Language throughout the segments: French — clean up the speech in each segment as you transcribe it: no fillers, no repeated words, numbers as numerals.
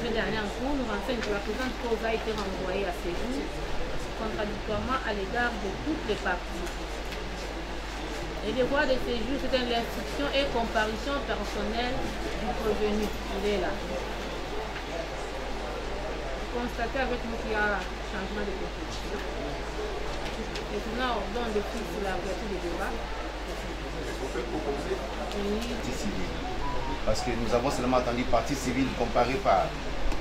jugement dernier en cours nous renseigne que la présente cause a été renvoyée à Séville, contradictoirement à l'égard de toutes les parties. Les devoirs de séjour, c'est l'instruction et comparution personnelle du prévenu. Il est là. Constatez avec nous qu'il y a changement de composition. Le tribunal ordonne de fixe la ouverture des débats. Partie civile. Parce que nous avons seulement entendu partie civile comparée par.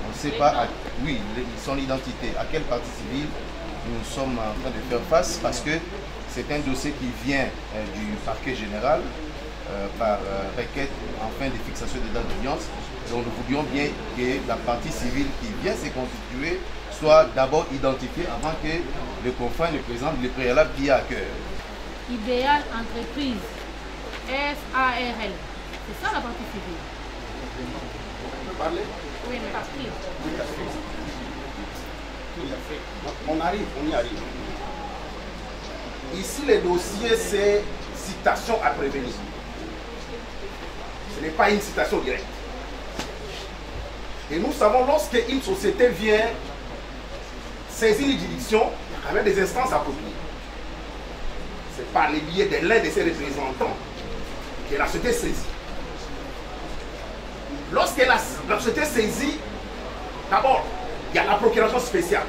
On ne sait pas, oui, son identité. À quelle partie civile nous sommes en train de faire face, parce que c'est un dossier qui vient du parquet général par requête en fin de fixation des dates d'audience. Donc nous voulions bien que la partie civile qui vient se constituer soit d'abord identifiée avant que le confrère ne présente le préalable qui est à cœur. Idéal entreprise, SARL. C'est ça la partie civile. On peut parler? Oui, mais partie. Oui, tout à fait. On arrive, on y arrive. Ici, le dossier, c'est citation à prévenir. Ce n'est pas une citation directe. Et nous savons, lorsque une société vient saisir une juridiction, il y a quand même des instances appropriées. C'est par le biais de l'un de ses représentants que la société saisit. Lorsque la société saisit, d'abord, il y a la procuration spéciale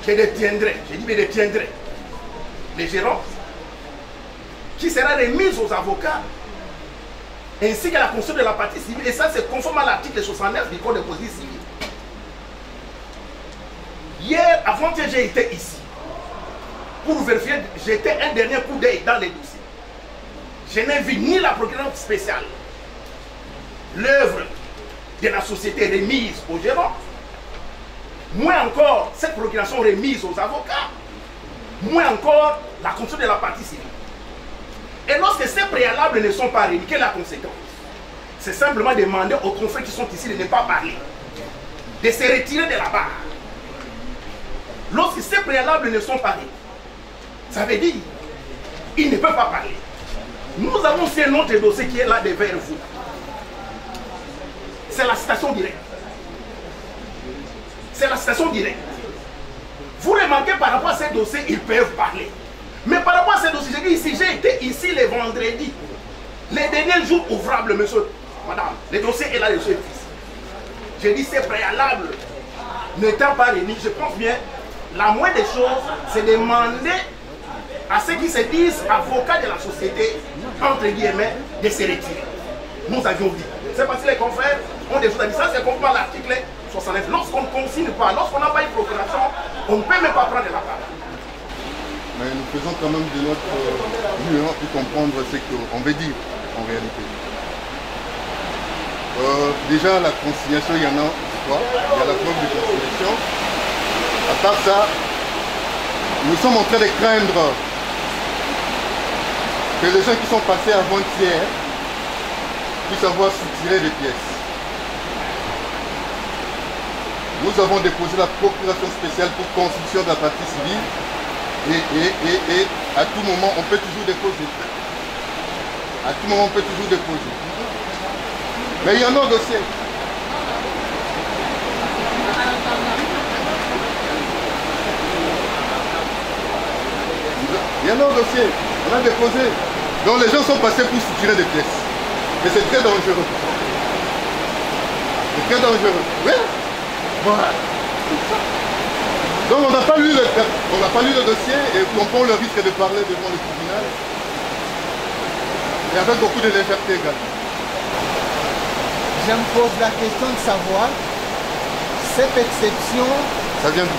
qui détiendrait, j'ai dit mais détiendrait, les gérants, qui sera remise aux avocats, ainsi que la construction de la partie civile. Et ça, c'est conforme à l'article 69 du Code de procédure civile. Hier, avant que j'ai été ici, pour vérifier, j'ai été un dernier coup d'œil dans les dossiers. Je n'ai vu ni la procuration spéciale, l'œuvre de la société remise aux gérants, moins encore cette procuration remise aux avocats, moins encore la construction de la partie civile. Et lorsque ces préalables ne sont pas réunis, quelle est la conséquence? C'est simplement demander aux confrères qui sont ici de ne pas parler, de se retirer de la barre. Lorsque ces préalables ne sont pas réunis, ça veut dire qu'ils ne peuvent pas parler. Nous avons aussi un autre dossier qui est là devant vous. C'est la citation directe. C'est la citation directe. Vous remarquez par rapport à ces dossiers, ils peuvent parler. Mais par rapport à ces dossiers, j'ai dit ici, j'ai été ici le vendredi. Les derniers jours ouvrables, monsieur, madame, le dossier est là, le chef. J'ai dit c'est préalable. N'étant pas réunis, je pense bien, la moindre des choses, c'est demander à ceux qui se disent avocats de la société, entre guillemets, de se retirer. Nous avions dit. C'est parce que les confrères ont des choses à dire. Ça, c'est comme par l'article 69. Lorsqu'on ne consigne pas, lorsqu'on n'a pas une procuration, on ne peut même pas prendre la parole. Mais nous faisons quand même de notre mieux pour comprendre ce qu'on veut dire en réalité. Déjà, la consignation, il y en a trois. Il y a la preuve de consignation. À part ça, nous sommes en train de craindre que les gens qui sont passés avant-hier puissent avoir soutiré des pièces. Nous avons déposé la procuration spéciale pour constitution de la partie civile et à tout moment on peut toujours déposer. À tout moment on peut toujours déposer. Mais il y en a un dossier. Il y en a un dossier. On a déposé. Donc les gens sont passés pour soutirer des pièces. Mais c'est très dangereux. C'est très dangereux. Oui. Voilà. Donc on n'a pas lu le dossier et on prend le risque de parler devant le tribunal. Et avec beaucoup de légèreté également. Je me pose la question de savoir, cette exception ça vient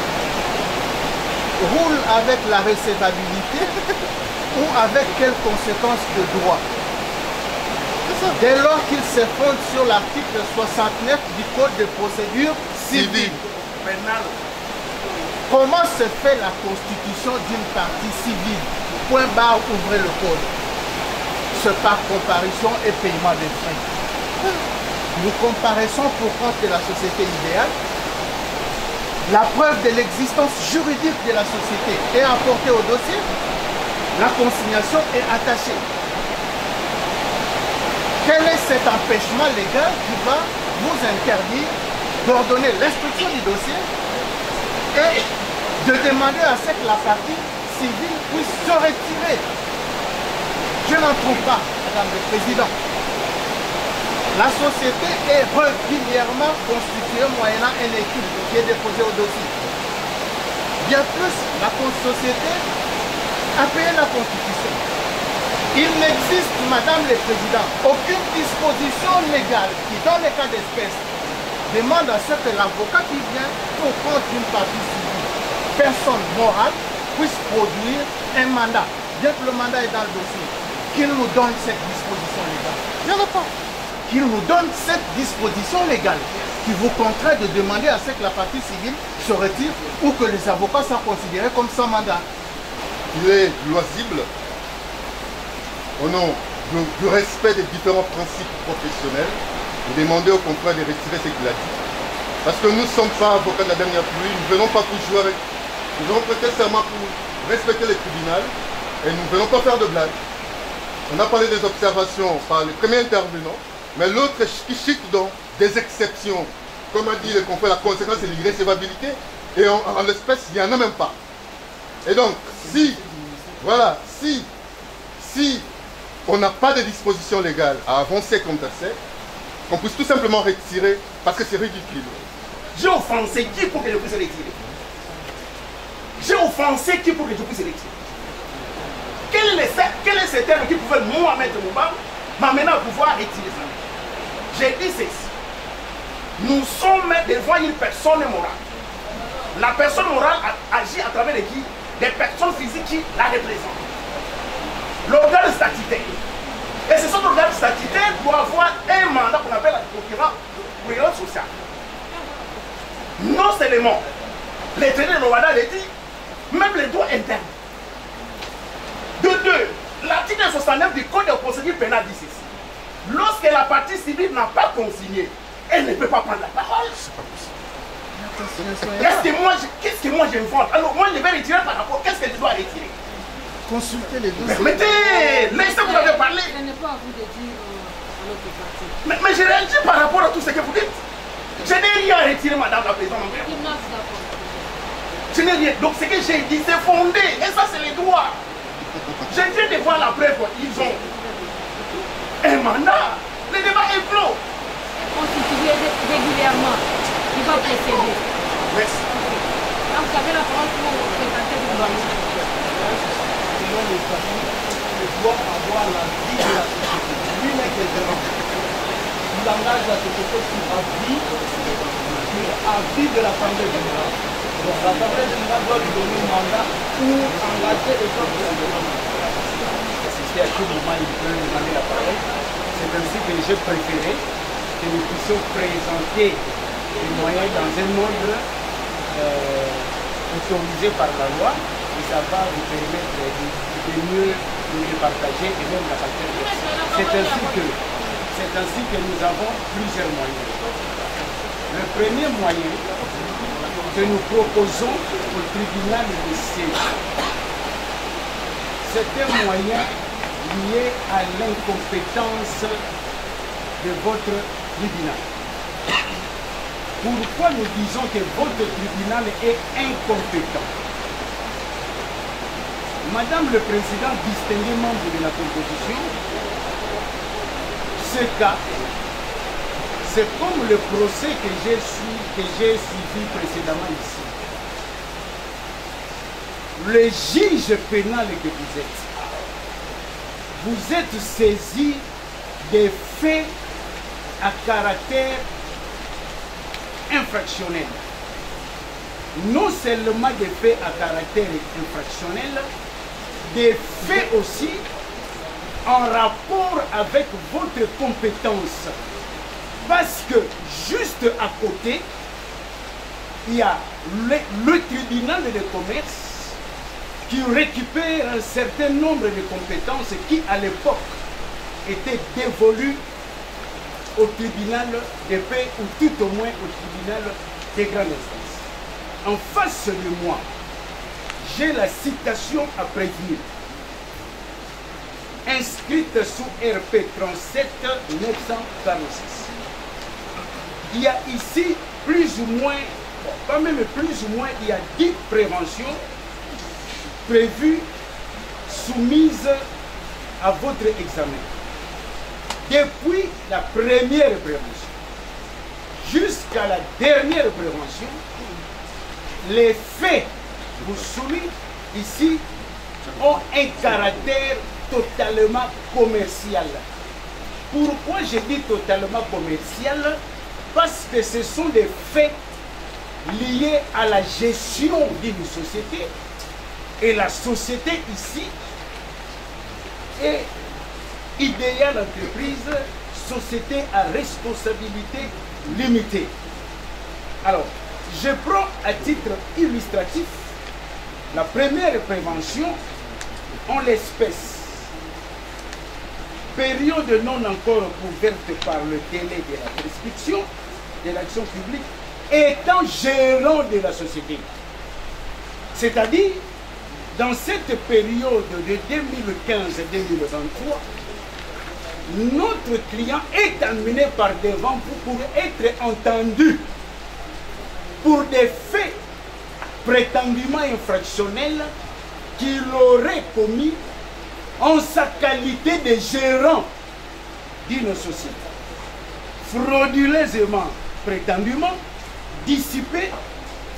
roule avec la recevabilité ou avec quelles conséquences de droit? Dès lors qu'il se fonde sur l'article 69 du Code de procédure civile. Comment se fait la constitution d'une partie civile? Point barre, ouvrez le code. C'est par comparution et paiement des frais. Nous comparaissons pour compte de la société idéale. La preuve de l'existence juridique de la société est apportée au dossier. La consignation est attachée. Quel est cet empêchement légal qui va vous interdire d'ordonner l'instruction du dossier et de demander à ce que la partie civile puisse se retirer? Je n'en trouve pas, Madame le Président. La société est régulièrement constituée moyennant une équipe qui est déposée au dossier. Bien plus, la société a payé la Constitution. Il n'existe, Madame le Président, aucune disposition légale qui, dans les cas d'espèce, demande à ce que l'avocat qui vient au compte d'une partie civile, personne morale, puisse produire un mandat. Bien que le mandat est dans le dossier, qu'il nous donne cette disposition légale. Il n'y en a pas. Qu'il nous donne cette disposition légale qui vous contraint de demander à ce que la partie civile se retire ou que les avocats soient considérés comme sans mandat. Il est loisible, au nom du respect des différents principes professionnels, de demander au contraire de retirer ce qu'il a dit. Parce que nous ne sommes pas avocats de la dernière pluie, nous ne venons pas pour jouer avec. Nous avons prêté serment pour respecter les tribunaux et nous ne venons pas faire de blagues. On a parlé des observations par les premiers intervenants, mais l'autre qui chic dans des exceptions. Comme a dit le confrère, la conséquence c'est l'irrécevabilité, et en l'espèce, il n'y en a même pas. Et donc, si on n'a pas de disposition légale à avancer comme ça, qu'on puisse tout simplement retirer, parce que c'est ridicule. J'ai offensé qui pour que je puisse retirer? J'ai offensé qui pour que je puisse retirer? Quel est ce terme qui pouvait moi mettre mon bas, m'amener à pouvoir retirer ça? J'ai dit ceci. Nous sommes devant une personne morale. La personne morale agit à travers qui? Des personnes physiques qui la représentent. L'organe statutaire. Et ce sont l'organe statutaire doit avoir un mandat qu'on appelle la procureur social. Non seulement les traités de Rwanda le dit, même les droits internes. De deux, l'article 69 du Code de procédure pénale dit ceci. Lorsque la partie civile n'a pas consigné, elle ne peut pas prendre la parole. Qu'est-ce que moi j'invente? Alors moi je vais retirer par rapport. Qu'est-ce que je dois retirer? Consultez les dossiers. Permettez, laissez vous avez parlé. Je n'ai pas envie de dire à l'autre partie. Mais je réagis par rapport à tout ce que vous dites. Je n'ai rien à retirer, Madame la Présidente. Je n'ai rien. Donc ce que j'ai dit, c'est fondé. Et ça, c'est les droits. Je viens de voir la preuve. Ils ont un mandat. Le débat est clos. Constitué régulièrement. Il va précéder. Merci. Donc vous avez la parole pour présenter le dossier. Selon les familles, il doit avoir la vie de la société. Lui n'est que grand. Il engage la société sur avis de l'Assemblée générale. Donc l'Assemblée générale doit lui donner un mandat pour engager les gens de la demande. Assister à tout moment, il peut demander la parole. C'est ainsi que j'ai préféré que nous puissions présenter les moyens dans un ordre autorisé par la loi. Et ça va vous permettre de mieux les partager et même la partager. C'est ainsi que nous avons plusieurs moyens. Le premier moyen que nous proposons au tribunal de siège, c'est un moyen lié à l'incompétence de votre tribunal. Pourquoi nous disons que votre tribunal est incompétent? Madame le Président, distingué membre de la composition, ce cas, c'est comme le procès que j'ai suivi précédemment ici. Le juge pénal que vous êtes saisi des faits à caractère infractionnel. Non seulement des faits à caractère infractionnel, des faits aussi en rapport avec votre compétence. Parce que juste à côté, il y a le tribunal de commerce qui récupère un certain nombre de compétences qui, à l'époque, étaient dévolues au tribunal de paix ou tout au moins au tribunal des grandes instances. En face de moi, j'ai la citation à prévenir. inscrite sous RP 37 946. Il y a ici plus ou moins, bon, pas même plus ou moins, il y a 10 préventions prévues, soumises à votre examen. Depuis la première prévention jusqu'à la dernière prévention, les faits vous soumis ici ont un caractère totalement commercial. Pourquoi je dis totalement commercial? Parce que ce sont des faits liés à la gestion d'une société. Et la société ici est Idéal Entreprise, société à responsabilité limitée. Alors, je prends à titre illustratif la première prévention en l'espèce. Période non encore couverte par le délai de la prescription de l'action publique étant gérant de la société. C'est-à-dire, dans cette période de 2015-2023, notre client est amené par devant pour être entendu pour des faits prétendument infractionnels qu'il aurait commis en sa qualité de gérant d'une société, frauduleusement, prétendument, dissipé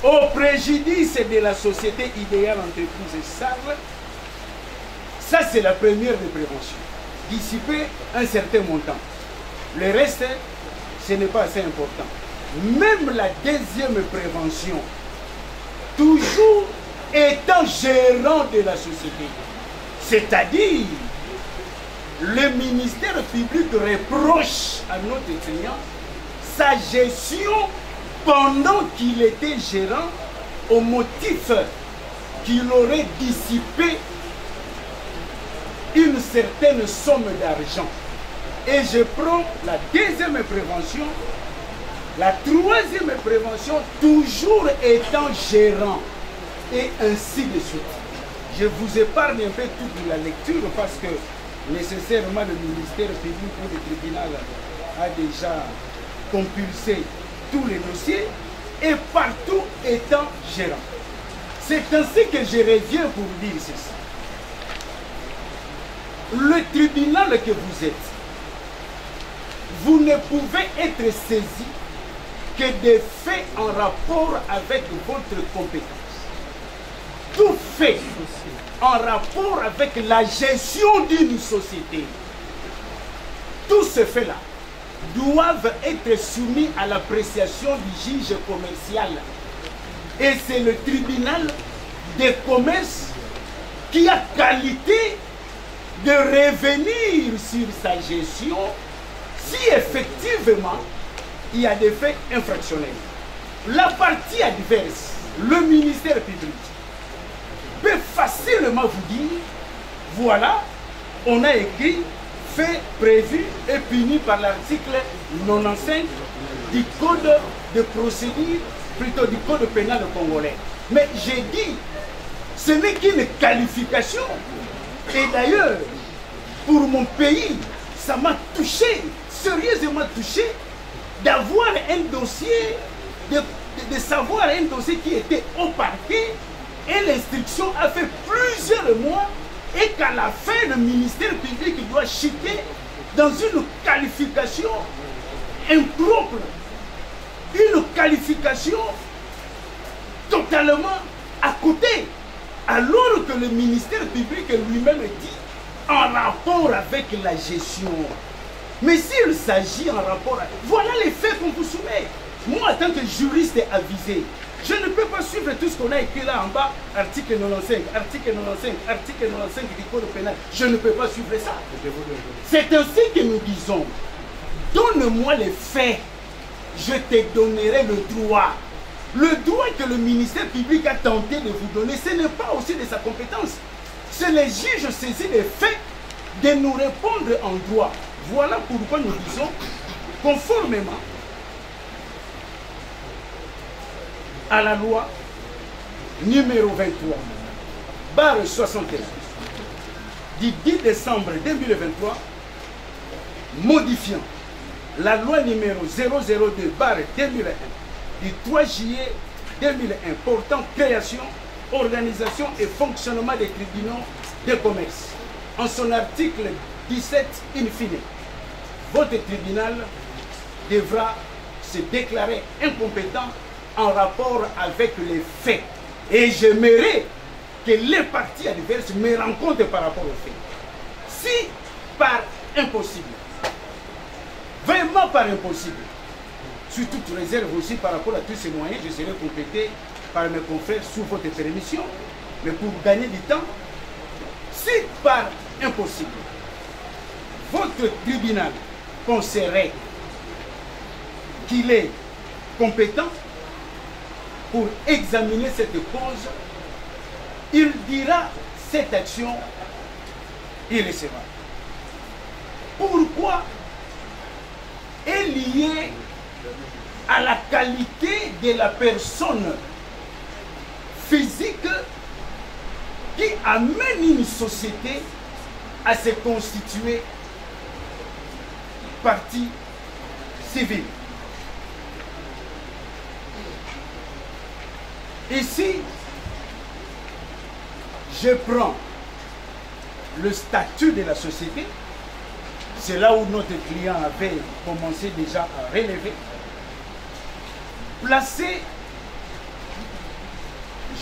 au préjudice de la société Idéal Entreprise Sarl. Ça, c'est la première des préventions. Dissiper un certain montant. Le reste, ce n'est pas assez important. Même la deuxième prévention, toujours étant gérant de la société, c'est-à-dire le ministère public reproche à notre client sa gestion pendant qu'il était gérant au motif qu'il aurait dissipé une certaine somme d'argent. Et je prends la deuxième prévention, la troisième prévention, toujours étant gérant, et ainsi de suite. Je vous épargne un peu toute la lecture parce que nécessairement le ministère public ou le tribunal a déjà compulsé tous les dossiers et partout étant gérant. C'est ainsi que je reviens pour dire ceci. Le tribunal que vous êtes, vous ne pouvez être saisi que des faits en rapport avec votre compétence. Tout fait en rapport avec la gestion d'une société, tous ces faits-là doivent être soumis à l'appréciation du juge commercial. Et c'est le tribunal des commerces qui a qualité de revenir sur sa gestion si effectivement il y a des faits infractionnels. La partie adverse, le ministère public, peut facilement vous dire, voilà, on a écrit fait prévu et puni par l'article 95 du code de procédure, plutôt du code pénal congolais. Mais j'ai dit, ce n'est qu'une qualification. Et d'ailleurs, pour mon pays, ça m'a touché, sérieusement touché, d'avoir un dossier, de savoir un dossier qui était au parquet, et l'instruction a fait plusieurs mois, et qu'à la fin, le ministère public doit chuter dans une qualification impropre, une qualification totalement à côté, alors que le ministère public lui-même dit en rapport avec la gestion. Mais s'il s'agit en rapport avec... Voilà les faits qu'on vous soumet. Moi, en tant que juriste avisé, je ne peux pas suivre tout ce qu'on a écrit là en bas, article 95, article 95, article 95 du code pénal. Je ne peux pas suivre ça. C'est ainsi que nous disons, donne-moi les faits, je te donnerai le droit. Le droit que le ministère public a tenté de vous donner, ce n'est pas aussi de sa compétence. C'est les juges saisis des faits de nous répondre en droit. Voilà pourquoi nous disons, conformément à la loi numéro 23, barre 61, du 10 décembre 2023 modifiant la loi numéro 002/2001 du 3 juillet 2001 portant création, organisation et fonctionnement des tribunaux de commerce. En son article 17 in fine, votre tribunal devra se déclarer incompétent en rapport avec les faits. Et j'aimerais que les parties adverses me rencontrent par rapport aux faits. Si par impossible, vraiment par impossible, sur toute réserve aussi par rapport à tous ces moyens, je serai complété par mes confrères sous votre permission, mais pour gagner du temps, si par impossible, votre tribunal penserait qu'il est compétent pour examiner cette cause, il dira cette action irrécevable. Pourquoi est liée à la qualité de la personne physique qui amène une société à se constituer partie civile. Ici, je prends le statut de la société. C'est là où notre client avait commencé déjà à relever. Placé,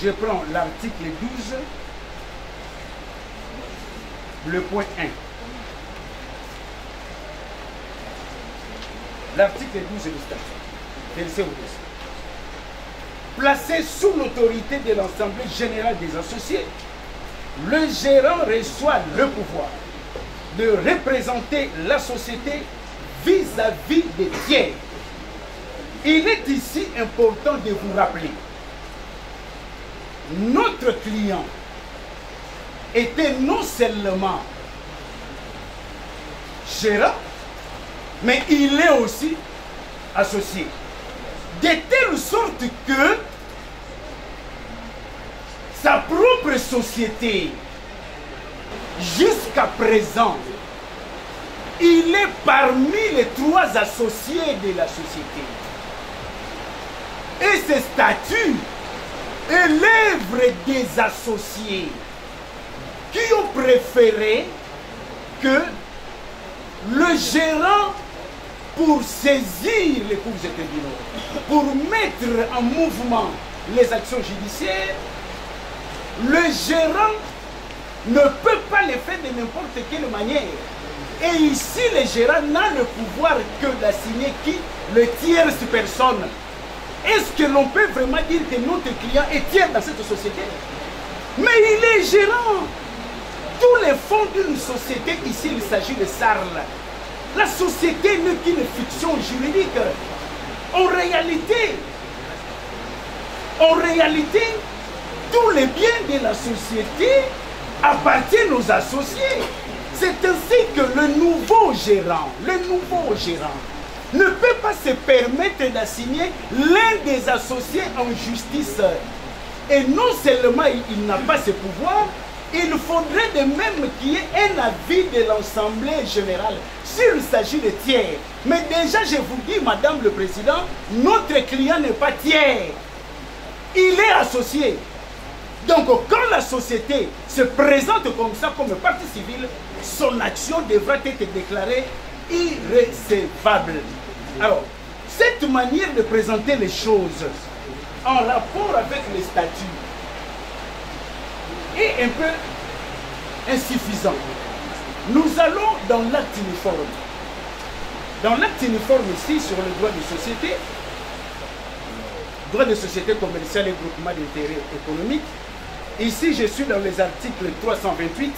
je prends l'article 12, le point 1. L'article 12 du statut. Placé sous l'autorité de l'Assemblée générale des associés, le gérant reçoit le pouvoir de représenter la société vis-à-vis des tiers. Il est ici important de vous rappeler, notre client était non seulement gérant, mais il est aussi associé. De telle sorte que sa propre société, jusqu'à présent, il est parmi les 3 associés de la société. Et ce statut est l'œuvre des associés qui ont préféré que le gérant, pour saisir les cours et tribunaux, pour mettre en mouvement les actions judiciaires, le gérant ne peut pas le faire de n'importe quelle manière. Et ici, le gérant n'a le pouvoir que d'assigner qui? Le tierce personne. Est-ce que l'on peut vraiment dire que notre client est tiers dans cette société? Mais il est gérant. Tous les fonds d'une société, ici il s'agit de SARL. La société n'est qu'une fiction juridique. En réalité, tous les biens de la société appartiennent aux associés. C'est ainsi que le nouveau gérant ne peut pas se permettre d'assigner l'un des associés en justice. Et non seulement il n'a pas ce pouvoir, il faudrait de même qu'il y ait un avis de l'Assemblée générale s'il s'agit de tiers. Mais déjà, je vous dis, Madame le Président, notre client n'est pas tiers. Il est associé. Donc, quand la société se présente comme ça, comme partie civile, son action devra être déclarée irrécevable. Alors, cette manière de présenter les choses en rapport avec les statuts est un peu insuffisant. Nous allons dans l'acte uniforme. Dans l'acte uniforme ici, sur le droit de société, droit de société commerciale et groupement d'intérêt économique, ici je suis dans les articles 328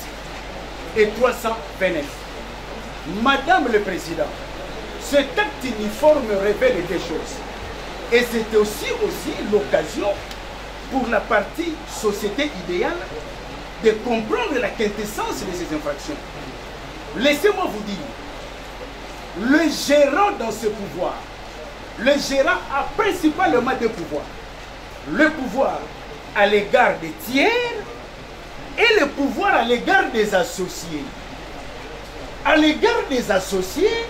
et 329. Madame le Président, cet acte uniforme révèle des choses. Et c'est aussi l'occasion pour la partie société idéale de comprendre la quintessence de ces infractions. Laissez-moi vous dire, le gérant dans ce pouvoir, le gérant a principalement deux pouvoirs. Le pouvoir à l'égard des tiers et le pouvoir à l'égard des associés. À l'égard des associés,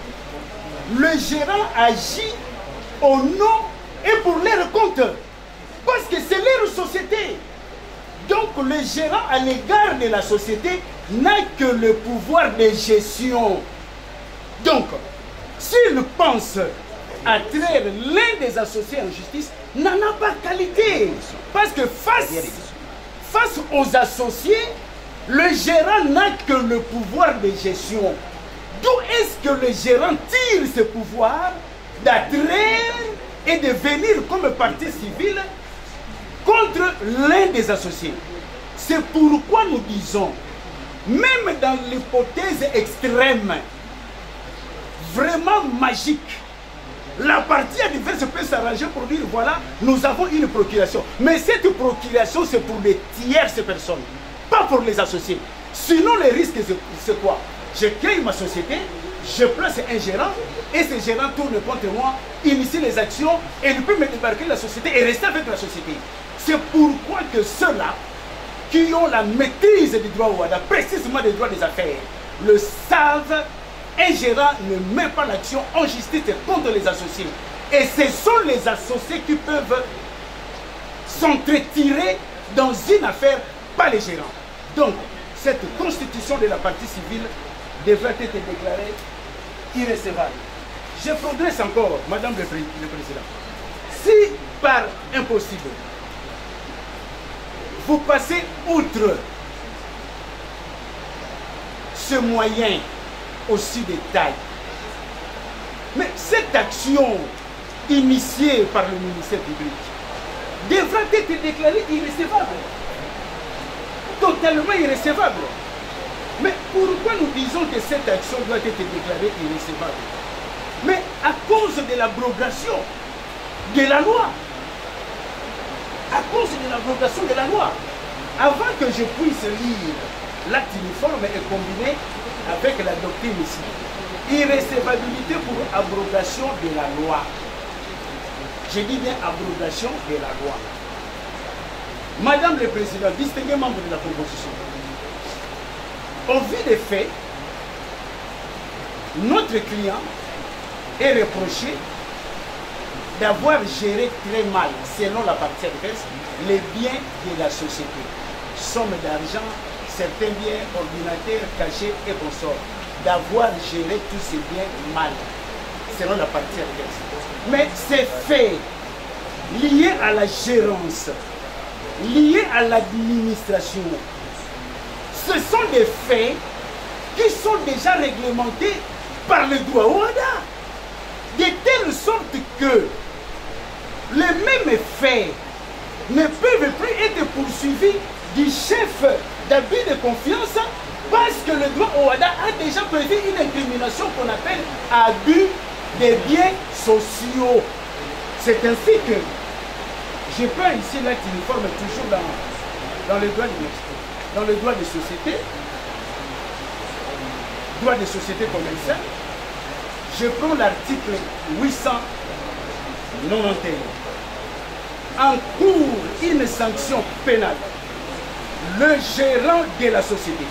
le gérant agit au nom et pour leur compte. Parce que c'est leur société. Donc le gérant à l'égard de la société n'a que le pouvoir de gestion. Donc, s'il pense à traire l'un des associés en justice, n'en a pas qualité. Parce que face aux associés, le gérant n'a que le pouvoir de gestion. D'où est-ce que le gérant tire ce pouvoir d'attraire et de venir comme partie civile contre l'un des associés? C'est pourquoi nous disons, même dans l'hypothèse extrême, vraiment magique, la partie adverse peut s'arranger pour dire voilà, nous avons une procuration. Mais cette procuration, c'est pour les tierces personnes, pas pour les associés. Sinon, le risque, c'est quoi? Je crée ma société, je place un gérant, et ce gérant tourne contre moi, initie les actions, et il peut me débarquer de la société et rester avec la société. C'est pourquoi que ceux-là qui ont la maîtrise du droit au WADA, précisément des droits des affaires, le savent. Un gérant ne met pas l'action en justice contre les associés. Et ce sont les associés qui peuvent s'entretirer dans une affaire, pas les gérants. Donc, cette constitution de la partie civile devrait être déclarée irrécevable. Je progresse encore, Madame le Président. Si par impossible, vous passez outre ce moyen aussi de taille, mais cette action initiée par le ministère public devrait être déclarée irrécevable, totalement irrécevable. Mais pourquoi nous disons que cette action doit être déclarée irrécevable? Mais à cause de l'abrogation de la loi. À cause de l'abrogation de la loi. Avant que je puisse lire l'acte uniforme et combiner avec la doctrine ici, irrécevabilité pour abrogation de la loi. Je dis bien abrogation de la loi. Madame le Président, distingué membre de la proposition, au vu des faits, notre client est reproché d'avoir géré très mal, selon la partie adverse, les biens de la société. Somme d'argent, certains biens, ordinateurs, cachés et consorts. D'avoir géré tous ces biens mal, selon la partie adverse. Mais ces faits liés à la gérance, liés à l'administration, ce sont des faits qui sont déjà réglementés par le droit au WADA. De telle sorte que les mêmes faits ne peuvent plus être poursuivis du chef d'abus de confiance parce que le droit au WADA a déjà prévu une incrimination qu'on appelle abus des biens sociaux. C'est ainsi que je prends ici l'acte uniforme toujours dans le droit dans le droit des sociétés, droit des sociétés commerciales. Je prends l'article 891. En cours une sanction pénale, le gérant de la société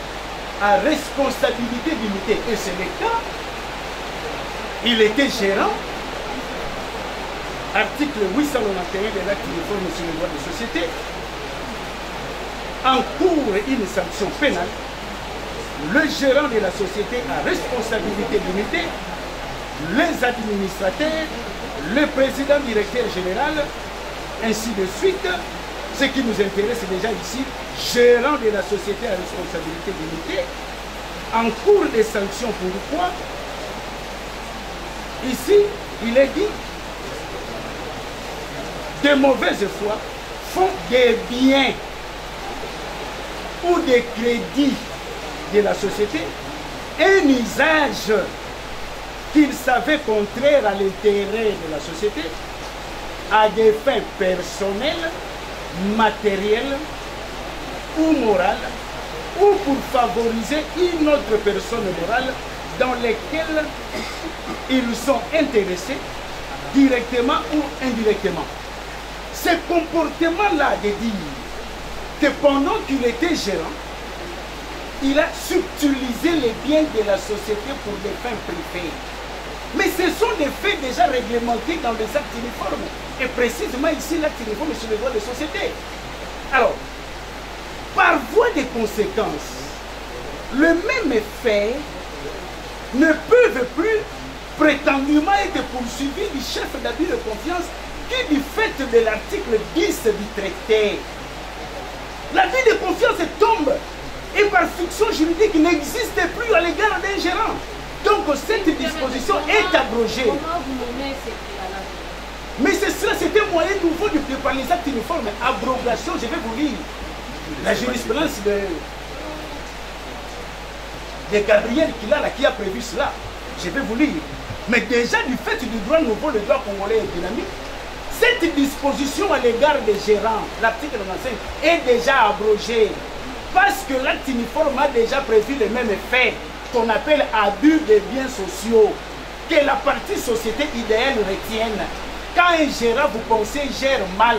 a responsabilité limitée, et c'est le cas, il était gérant, article 891 de l'acte uniforme sur le droit des sociétés, en cours une sanction pénale, le gérant de la société a responsabilité limitée, les administrateurs, le président directeur général, ainsi de suite. Ce qui nous intéresse déjà ici, gérant de la société à responsabilité limitée, en cours de sanctions. Pourquoi? Ici, il est dit, de mauvaise foi font des biens ou des crédits de la société un usage qu'ils savaient contraire à l'intérêt de la société, à des fins personnelles, matérielles ou morales, ou pour favoriser une autre personne morale dans lesquelles ils sont intéressés directement ou indirectement. Ce comportement-là de dire que pendant qu'il était gérant, il a subtilisé les biens de la société pour des fins privées. Mais ce sont des faits déjà réglementés dans les actes uniformes. Et précisément ici, l'acte uniforme est sur les droits de société. Alors, par voie de conséquences, le même effet ne peuvent plus prétendument être poursuivis du chef d'abus de confiance qui, du fait de l'article 10 du traité, l'abus de confiance tombe et par fiction juridique n'existe plus à l'égard d'un gérant. Donc cette disposition est abrogée. Comment vous nommez ces préalables? Mais cela, c'est un moyen nouveau de préparer les actes uniformes. Abrogation, je vais vous lire la jurisprudence de Gabriel qui a prévu cela. Je vais vous lire. Mais déjà, du fait du droit nouveau, le droit congolais est dynamique. Cette disposition à l'égard des gérants, l'article 95, est déjà abrogée. Parce que l'acte uniforme a déjà prévu le même effet qu'on appelle abus des biens sociaux, que la partie société idéale retienne. Quand un gérant, vous pensez, gère mal,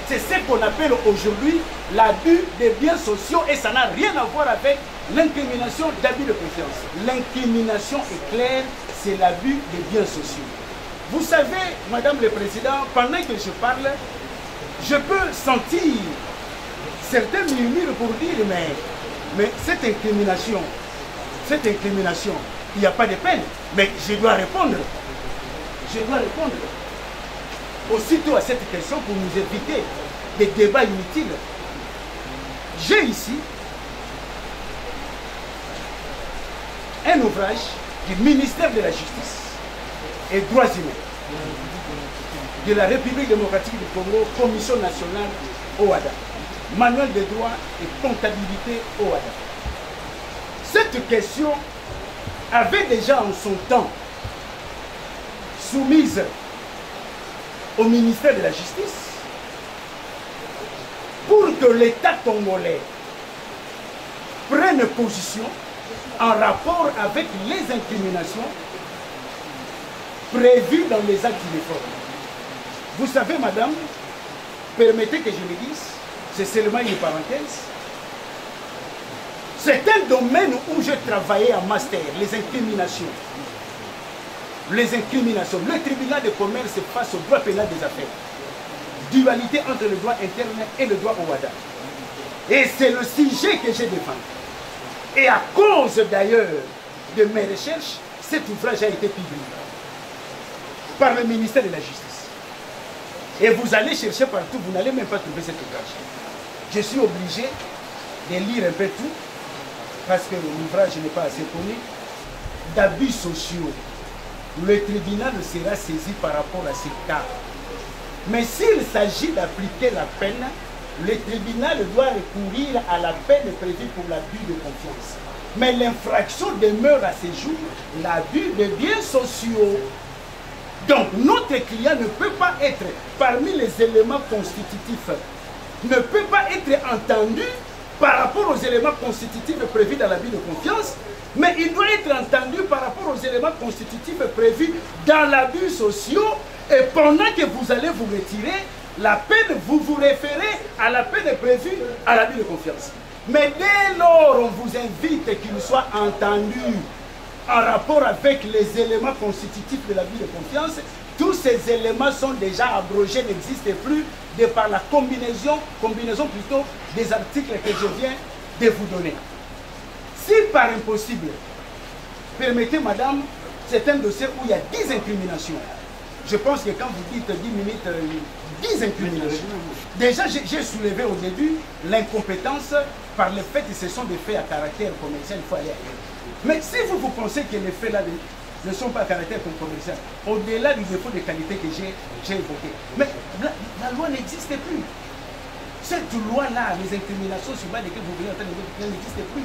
c'est ce qu'on appelle aujourd'hui l'abus des biens sociaux et ça n'a rien à voir avec l'incrimination d'abus de confiance. L'incrimination est claire, c'est l'abus des biens sociaux. Vous savez, Madame le Président, pendant que je parle, je peux sentir certains murmures pour dire mais cette incrimination, il n'y a pas de peine. Mais je dois répondre. Je dois répondre aussitôt à cette question pour nous éviter des débats inutiles. J'ai ici un ouvrage du ministère de la Justice et Droits humains de la République démocratique du Congo, Commission nationale OHADA, Manuel des droits et comptabilité OHADA. Cette question avait déjà en son temps soumise au ministère de la Justice pour que l'État congolais prenne position en rapport avec les incriminations prévues dans les actes uniformes. Vous savez, madame, permettez que je le dise, c'est seulement une parenthèse. C'est un domaine où j'ai travaillé en master, les incriminations. Les incriminations. Le tribunal de commerce face au droit pénal des affaires. Dualité entre le droit interne et le droit OHADA. Et c'est le sujet que j'ai défendu. Et à cause d'ailleurs de mes recherches, cet ouvrage a été publié par le ministère de la Justice. Et vous allez chercher partout, vous n'allez même pas trouver cet ouvrage. Je suis obligé de lire un peu tout, parce que l'ouvrage n'est pas assez connu, d'abus sociaux. Le tribunal sera saisi par rapport à ces cas. Mais s'il s'agit d'appliquer la peine, le tribunal doit recourir à la peine prévue pour l'abus de confiance. Mais l'infraction demeure à ce jour l'abus de biens sociaux. Donc notre client ne peut pas être parmi les éléments constitutifs, ne peut pas être entendu par rapport aux éléments constitutifs prévus dans l'abus de confiance, mais il doit être entendu par rapport aux éléments constitutifs prévus dans l'abus social. Et pendant que vous allez vous retirer, la peine, vous vous référez à la peine prévue à l'abus de confiance. Mais dès lors, on vous invite qu'il soit entendu en rapport avec les éléments constitutifs de l'abus de confiance. Tous ces éléments sont déjà abrogés, n'existent plus, de par la combinaison plutôt des articles que je viens de vous donner. Si par impossible, permettez madame, c'est un dossier où il y a 10 incriminations. Je pense que quand vous dites 10 minutes, 10 incriminations. Déjà, j'ai soulevé au début l'incompétence par le fait que ce sont des faits à caractère commercial, il faut aller ailleurs. Mais si vous pensez que les faits là ne sont pas à caractère commercial, au-delà du défaut de qualité que j'ai évoqué, mais la loi n'existe plus. Cette loi-là, les incriminations sur base desquelles vous venez entendre n'existe plus.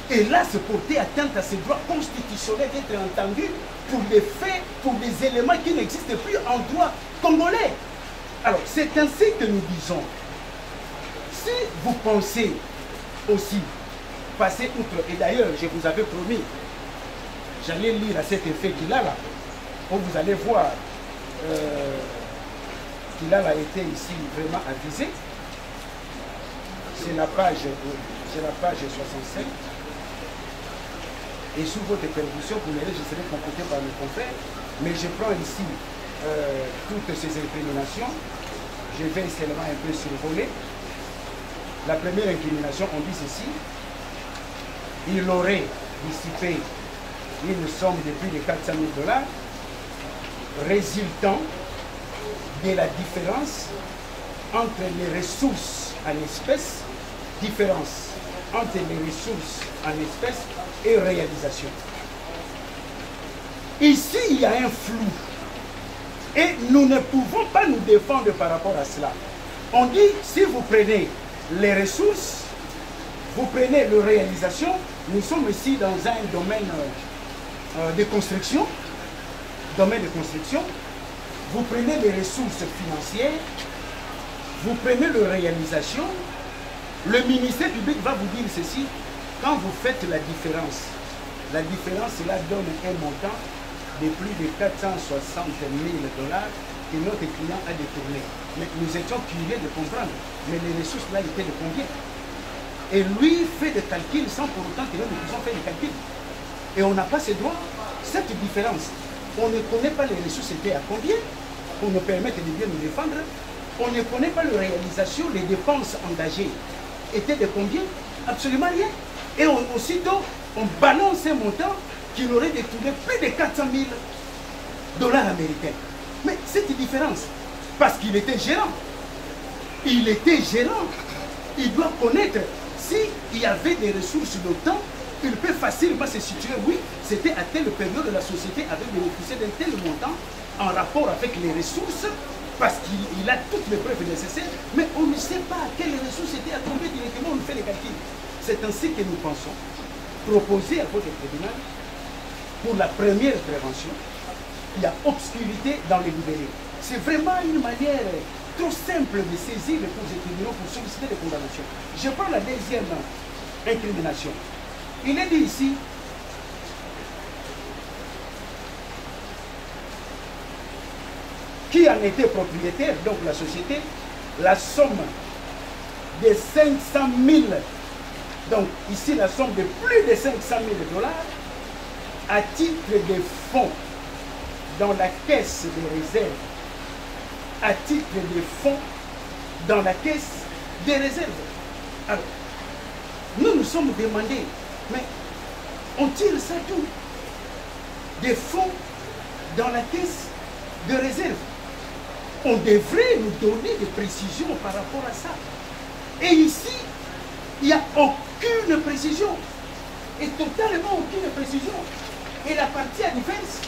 Et là, c'est porter atteinte à ces droits constitutionnels d'être entendus pour des faits, pour des éléments qui n'existent plus en droit congolais. Alors, c'est ainsi que nous disons, si vous pensez aussi passer outre, et d'ailleurs, je vous avais promis, j'allais lire à cet effet qu'il a là, où vous allez voir qu'il a été ici vraiment avisé. c'est la page 67. Et sous votre permission, vous verrez, je serai complété par mes confrères. Mais je prends ici toutes ces incriminations. Je vais seulement un peu survoler. La première incrimination, on dit ceci. Il aurait dissipé une somme de plus de 400 000 $ résultant de la différence entre les ressources en espèces, différence entre les ressources en espèces et réalisation. Ici, il y a un flou. Et nous ne pouvons pas nous défendre par rapport à cela. On dit, si vous prenez les ressources, vous prenez la réalisation, nous sommes ici dans un domaine de construction, vous prenez les ressources financières, vous prenez la réalisation, le ministère public va vous dire ceci, quand vous faites la différence cela donne un montant de plus de 460 000 $ que notre client a détourné. Mais nous étions curieux de comprendre, mais les ressources là étaient de combien? Et lui fait des calculs sans pour autant que nous puissions faire des calculs. Et on n'a pas ce droit, cette différence. On ne connaît pas les ressources étaient à combien pour nous permettre de bien nous défendre. On ne connaît pas la réalisation, les dépenses engagées étaient de combien? Absolument rien. Et aussitôt, on balance un montant qui aurait détourné plus de 400 000 $ américains. Mais cette différence, parce qu'il était gérant, il doit connaître s'il y avait des ressources d'autant, il peut facilement se situer, oui, c'était à telle période la société avait bénéficié d'un tel montant en rapport avec les ressources, parce qu'il a toutes les preuves nécessaires, mais on ne sait pas à quelles ressources étaient à tomber directement, on fait les calculs. C'est ainsi que nous pensons proposer à votre tribunal, pour la première prévention, il y a obscurité dans les libellés. C'est vraiment une manière trop simple de saisir les causes des tribunaux pour solliciter des condamnations. Je prends la deuxième incrimination. Il est dit ici, qui en était propriétaire, donc la société, la somme de 500 000, donc ici la somme de plus de 500 000 $ à titre de fonds dans la caisse des réserves, à titre de fonds dans la caisse des réserves. Alors, nous sommes demandés, mais on tire ça tout, des fonds dans la caisse de réserve. On devrait nous donner des précisions par rapport à ça. Et ici, il n'y a aucune précision. Et totalement aucune précision. Et la partie adverse,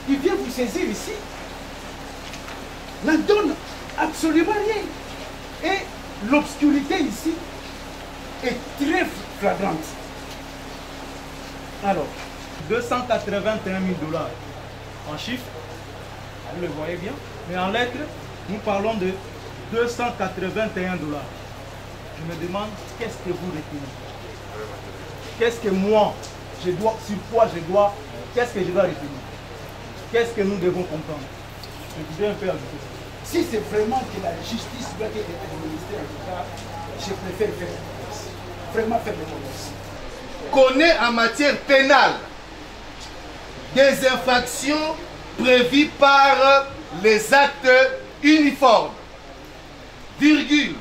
qui vient vous saisir ici, n'en donne absolument rien. Et l'obscurité ici est très flagrante. Alors, 281 000 $ en chiffres, vous le voyez bien, mais en lettres, nous parlons de 281 $. Je me demande, qu'est-ce que vous retenez? Qu'est-ce que moi, je dois, sur quoi je dois, qu'est-ce que je dois retenir? Qu'est-ce que nous devons comprendre? Je voudrais un peu ajouter ça. Si c'est vraiment que la justice doit être administrée, en tout cas, je préfère faire le commerce. Vraiment faire le commerce. Connaît en matière pénale des infractions prévues par les actes uniformes, virgule,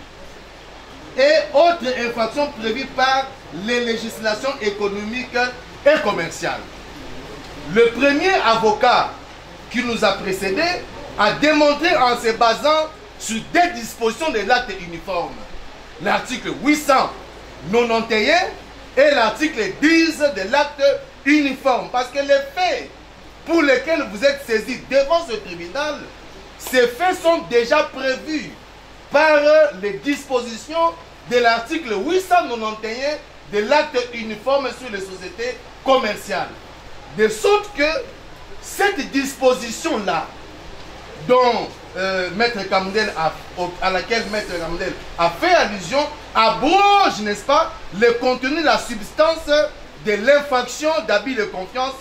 et autres infractions prévues par les législations économiques et commerciales. Le premier avocat qui nous a précédés a démontré en se basant sur des dispositions de l'acte uniforme, l'article 891 et l'article 10 de l'acte uniforme. Parce que les faits pour lesquels vous êtes saisis devant ce tribunal, ces faits sont déjà prévus par les dispositions de l'article 891 de l'acte uniforme sur les sociétés commerciales. De sorte que cette disposition-là, dont Maître Kamdel à laquelle Maître Kamdel a fait allusion, abroge, n'est-ce pas, le contenu, la substance de l'infraction d'abus de confiance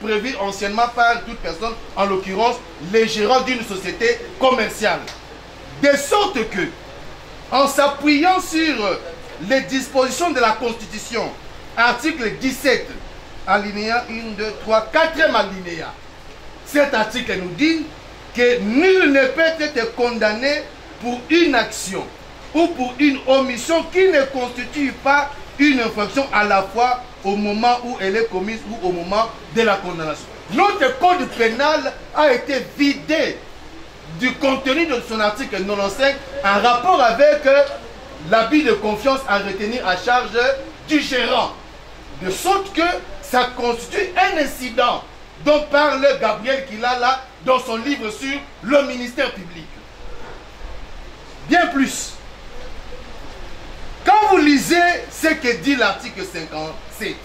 prévue anciennement par toute personne, en l'occurrence les gérants d'une société commerciale. De sorte que, en s'appuyant sur les dispositions de la Constitution. Article 17, alinéa 1, 2, 3, 4e alinéa. Cet article nous dit que nul ne peut être condamné pour une action ou pour une omission qui ne constitue pas une infraction à la fois au moment où elle est commise ou au moment de la condamnation. Notre code pénal a été vidé du contenu de son article 95 en rapport avec l'abus de confiance à retenir à charge du gérant. De sorte que ça constitue un incident dont parle Gabriel Kilala dans son livre sur le ministère public. Bien plus, quand vous lisez ce que dit l'article 57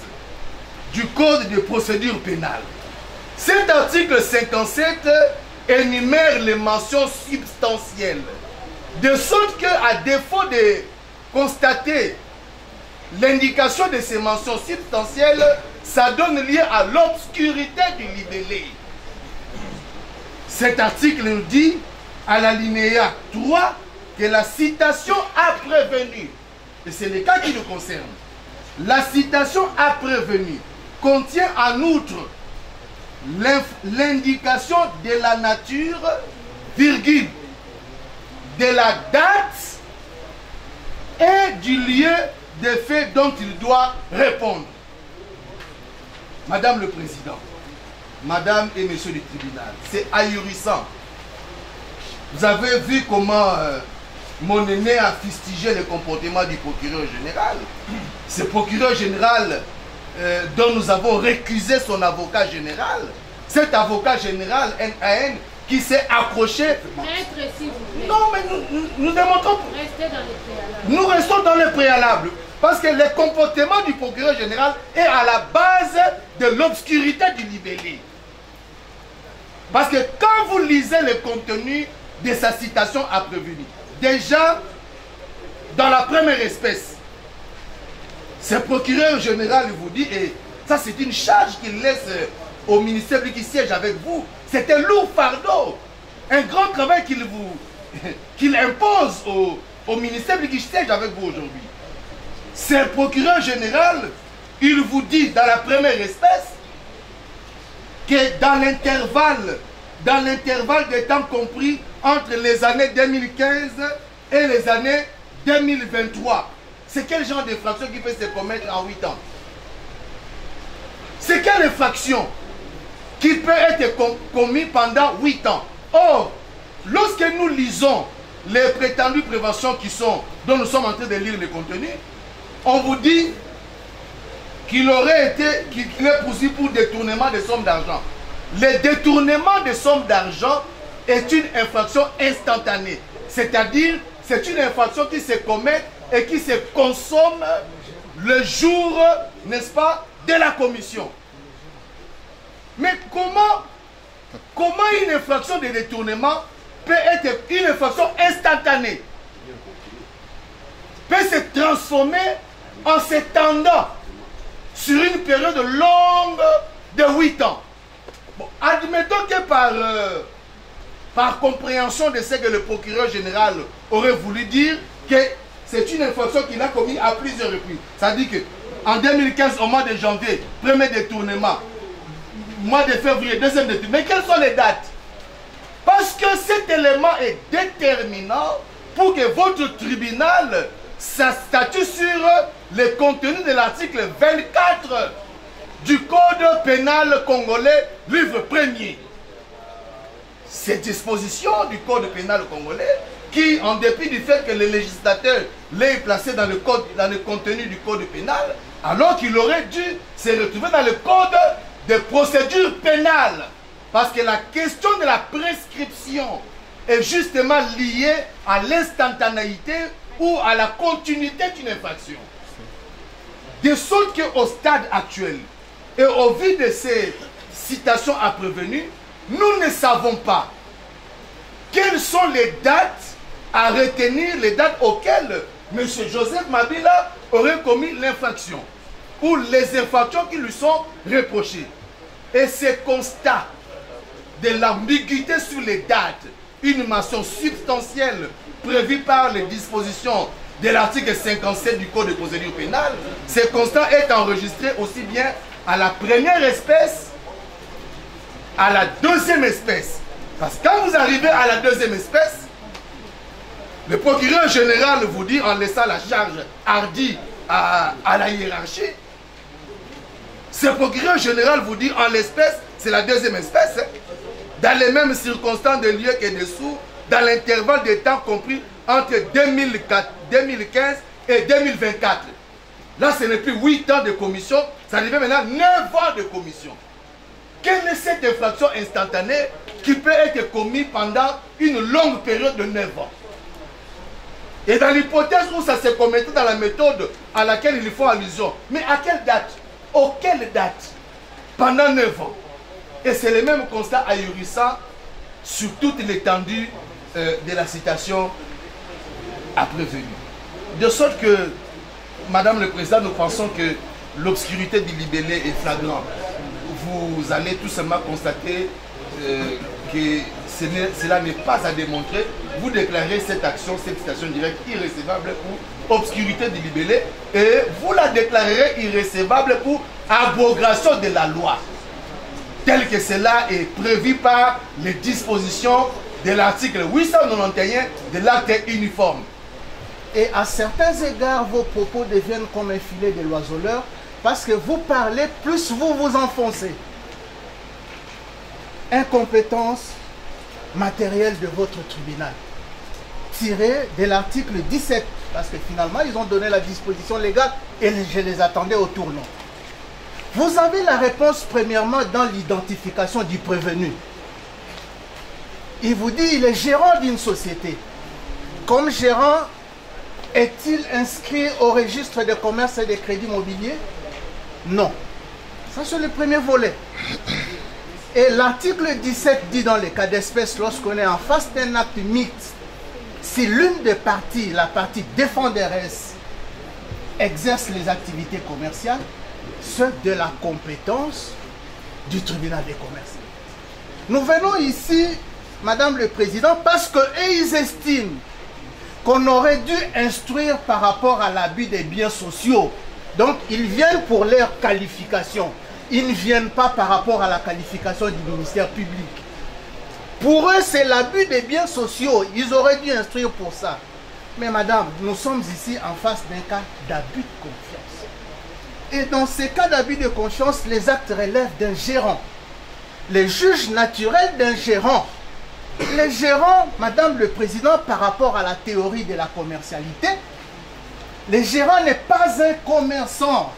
du Code de procédure pénale, cet article 57 énumère les mentions substantielles, de sorte qu'à défaut de constater l'indication de ces mentions substantielles, ça donne lieu à l'obscurité du libellé. Cet article nous dit, à l'alinéa 3, que la citation a prévenu, et c'est le cas qui nous concerne, la citation a prévenu contient en outre l'indication de la nature, virgule, de la date et du lieu des faits dont il doit répondre. Madame le Président, Madame et Monsieur le tribunal, c'est ahurissant. Vous avez vu comment mon aîné a fustigé le comportement du procureur général. Ce procureur général dont nous avons récusé son avocat général, cet avocat général NAN qui s'est accroché. Maître, s'il vous plaît. Non, mais nous démontrons. Restez dans les préalables. Nous restons dans les préalables. Parce que le comportement du procureur général est à la base de l'obscurité du libellé. Parce que quand vous lisez le contenu de sa citation à prévenir, déjà, dans la première espèce, ce procureur général vous dit, et ça c'est une charge qu'il laisse au ministère qui siège avec vous, c'est un lourd fardeau, un grand travail qu'il impose au ministère qui siège avec vous aujourd'hui. Ce procureur général, il vous dit dans la première espèce que dans l'intervalle de temps compris entre les années 2015 et les années 2023, c'est quel genre d'infraction qui peut se commettre en 8 ans? C'est quelle infraction qui peut être commise pendant 8 ans? Or, lorsque nous lisons les prétendues préventions dont nous sommes en train de lire le contenu, on vous dit qu'il est poursuivi pour détournement de sommes d'argent. Le détournement de sommes d'argent est une infraction instantanée. C'est-à-dire, c'est une infraction qui se commet et qui se consomme le jour, n'est-ce pas, de la commission. Mais comment une infraction de détournement peut être une infraction instantanée, peut se transformer en s'étendant sur une période longue de 8 ans. Bon, admettons que par compréhension de ce que le procureur général aurait voulu dire, que c'est une infraction qu'il a commise à plusieurs reprises. Ça dit que en 2015, au mois de janvier, premier détournement, mois de février, deuxième détournement. Mais quelles sont les dates? Parce que cet élément est déterminant pour que votre tribunal statue sur le contenu de l'article 24 du Code pénal congolais, livre 1er. Cette disposition du Code pénal congolais, qui, en dépit du fait que le législateur l'ait placé dans le contenu du Code pénal, alors qu'il aurait dû se retrouver dans le Code de procédure pénale. Parce que la question de la prescription est justement liée à l'instantanéité ou à la continuité d'une infraction. De sorte qu'au stade actuel, et au vu de ces citations à prévenir, nous ne savons pas quelles sont les dates à retenir, les dates auxquelles M. Joseph Mabila aurait commis l'infraction ou les infractions qui lui sont reprochées. Et ce constat de l'ambiguïté sur les dates, une mention substantielle prévue par les dispositions de l'article 57 du Code de procédure pénale, ce constat est enregistré aussi bien à la première espèce, à la deuxième espèce. Parce que quand vous arrivez à la deuxième espèce, le procureur général vous dit, en laissant la charge hardie à la hiérarchie, ce procureur général vous dit, en l'espèce, c'est la deuxième espèce, dans les mêmes circonstances de lieu et de sous, dans l'intervalle de temps compris entre 2015 et 2024. Là, ce n'est plus 8 ans de commission, ça devient maintenant 9 ans de commission. Quelle est cette infraction instantanée qui peut être commise pendant une longue période de 9 ans? Et dans l'hypothèse où ça s'est commettu dans la méthode à laquelle ils font allusion, mais à quelle date? Auquel date? Pendant 9 ans. Et c'est le même constat ahurissant sur toute l'étendue de la citation après venue. De sorte que, Madame le Président, nous pensons que l'obscurité du libellé est flagrante. Vous allez tout simplement constater que cela n'est pas à démontrer. Vous déclarez cette action, cette citation directe irrécevable pour obscurité du libellé et vous la déclarerez irrécevable pour abrogation de la loi, tel que cela est prévu par les dispositions de l'article 891 de l'acte uniforme. Et à certains égards, vos propos deviennent comme un filet de l'oiseleur parce que vous parlez, plus vous vous enfoncez. Incompétence matérielle de votre tribunal, tiré de l'article 17, parce que finalement, ils ont donné la disposition légale et je les attendais au tournant. Vous avez la réponse premièrement dans l'identification du prévenu. Il vous dit il est gérant d'une société. Comme gérant, est-il inscrit au registre de commerce et de crédit immobilier? Non. Ça, c'est le premier volet. Et l'article 17 dit dans les cas d'espèce, lorsqu'on est en face d'un acte mixte, si l'une des parties, la partie défenderesse, exerce les activités commerciales, c'est de la compétence du tribunal des commerces. Nous venons ici, Madame le Président, parce qu'ils estiment qu'on aurait dû instruire par rapport à l'abus des biens sociaux. Donc, ils viennent pour leur qualification. Ils ne viennent pas par rapport à la qualification du ministère public. Pour eux, c'est l'abus des biens sociaux. Ils auraient dû instruire pour ça. Mais madame, nous sommes ici en face d'un cas d'abus de confiance. Et dans ces cas d'abus de confiance, les actes relèvent d'un gérant. Les juges naturels d'un gérant. Les gérants, Madame le Président, par rapport à la théorie de la commercialité, le gérant n'est pas un commerçant.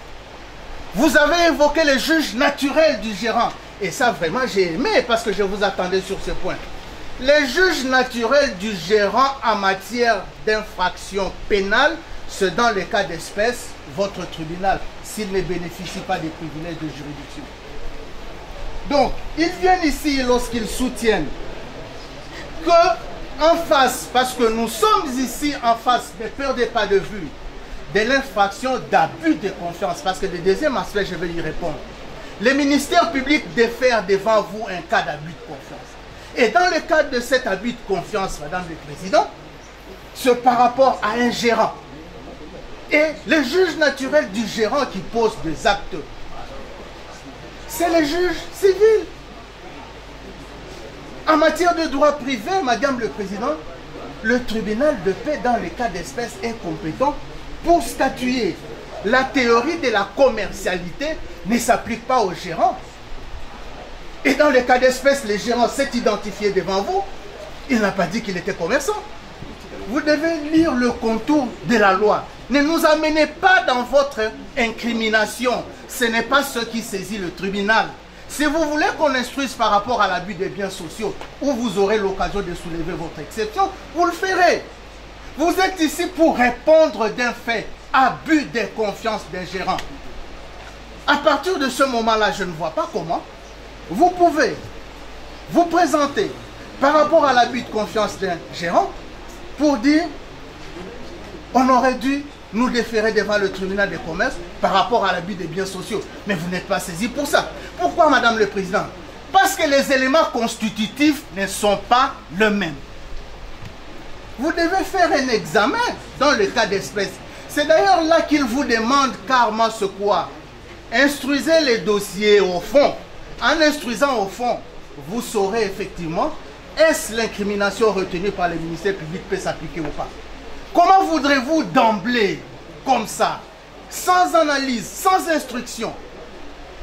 Vous avez évoqué les juges naturels du gérant. Et ça, vraiment, j'ai aimé parce que je vous attendais sur ce point. Les juges naturels du gérant en matière d'infraction pénale, c'est dans les cas d'espèce, votre tribunal, s'il ne bénéficie pas des privilèges de juridiction. Donc, ils viennent ici lorsqu'ils soutiennent que, en face, parce que nous sommes ici en face, ne perdez pas de vue, de l'infraction d'abus de confiance, parce que le deuxième aspect, je vais y répondre. Le ministère public défère devant vous un cas d'abus de confiance. Et dans le cadre de cet abus de confiance, Madame le Président, c'est par rapport à un gérant. Et le juge naturel du gérant qui pose des actes, c'est le juge civil. En matière de droit privé, Madame le Président, le tribunal de paix dans les cas d'espèce est compétent pour statuer. La théorie de la commercialité ne s'applique pas aux gérants. Et dans les cas d'espèce, le gérant s'est identifié devant vous. Il n'a pas dit qu'il était commerçant. Vous devez lire le contour de la loi. Ne nous amenez pas dans votre incrimination. Ce n'est pas ce qui saisit le tribunal. Si vous voulez qu'on instruise par rapport à l'abus des biens sociaux, où vous aurez l'occasion de soulever votre exception, vous le ferez. Vous êtes ici pour répondre d'un fait, abus de confiance d'un gérant. À partir de ce moment-là, je ne vois pas comment vous pouvez vous présenter par rapport à l'abus de confiance d'un gérant pour dire on aurait dû nous déférer devant le tribunal de commerce par rapport à l'abus des biens sociaux. Mais vous n'êtes pas saisi pour ça. Pourquoi, Madame le Président? Parce que les éléments constitutifs ne sont pas les mêmes. vous devez faire un examen dans le cas d'espèce. C'est d'ailleurs là qu'il vous demande carrément ce quoi. Instruisez les dossiers au fond. En instruisant au fond, vous saurez effectivement est-ce l'incrimination retenue par le ministère public peut s'appliquer ou pas. Comment voudrez-vous d'emblée, comme ça, sans analyse, sans instruction,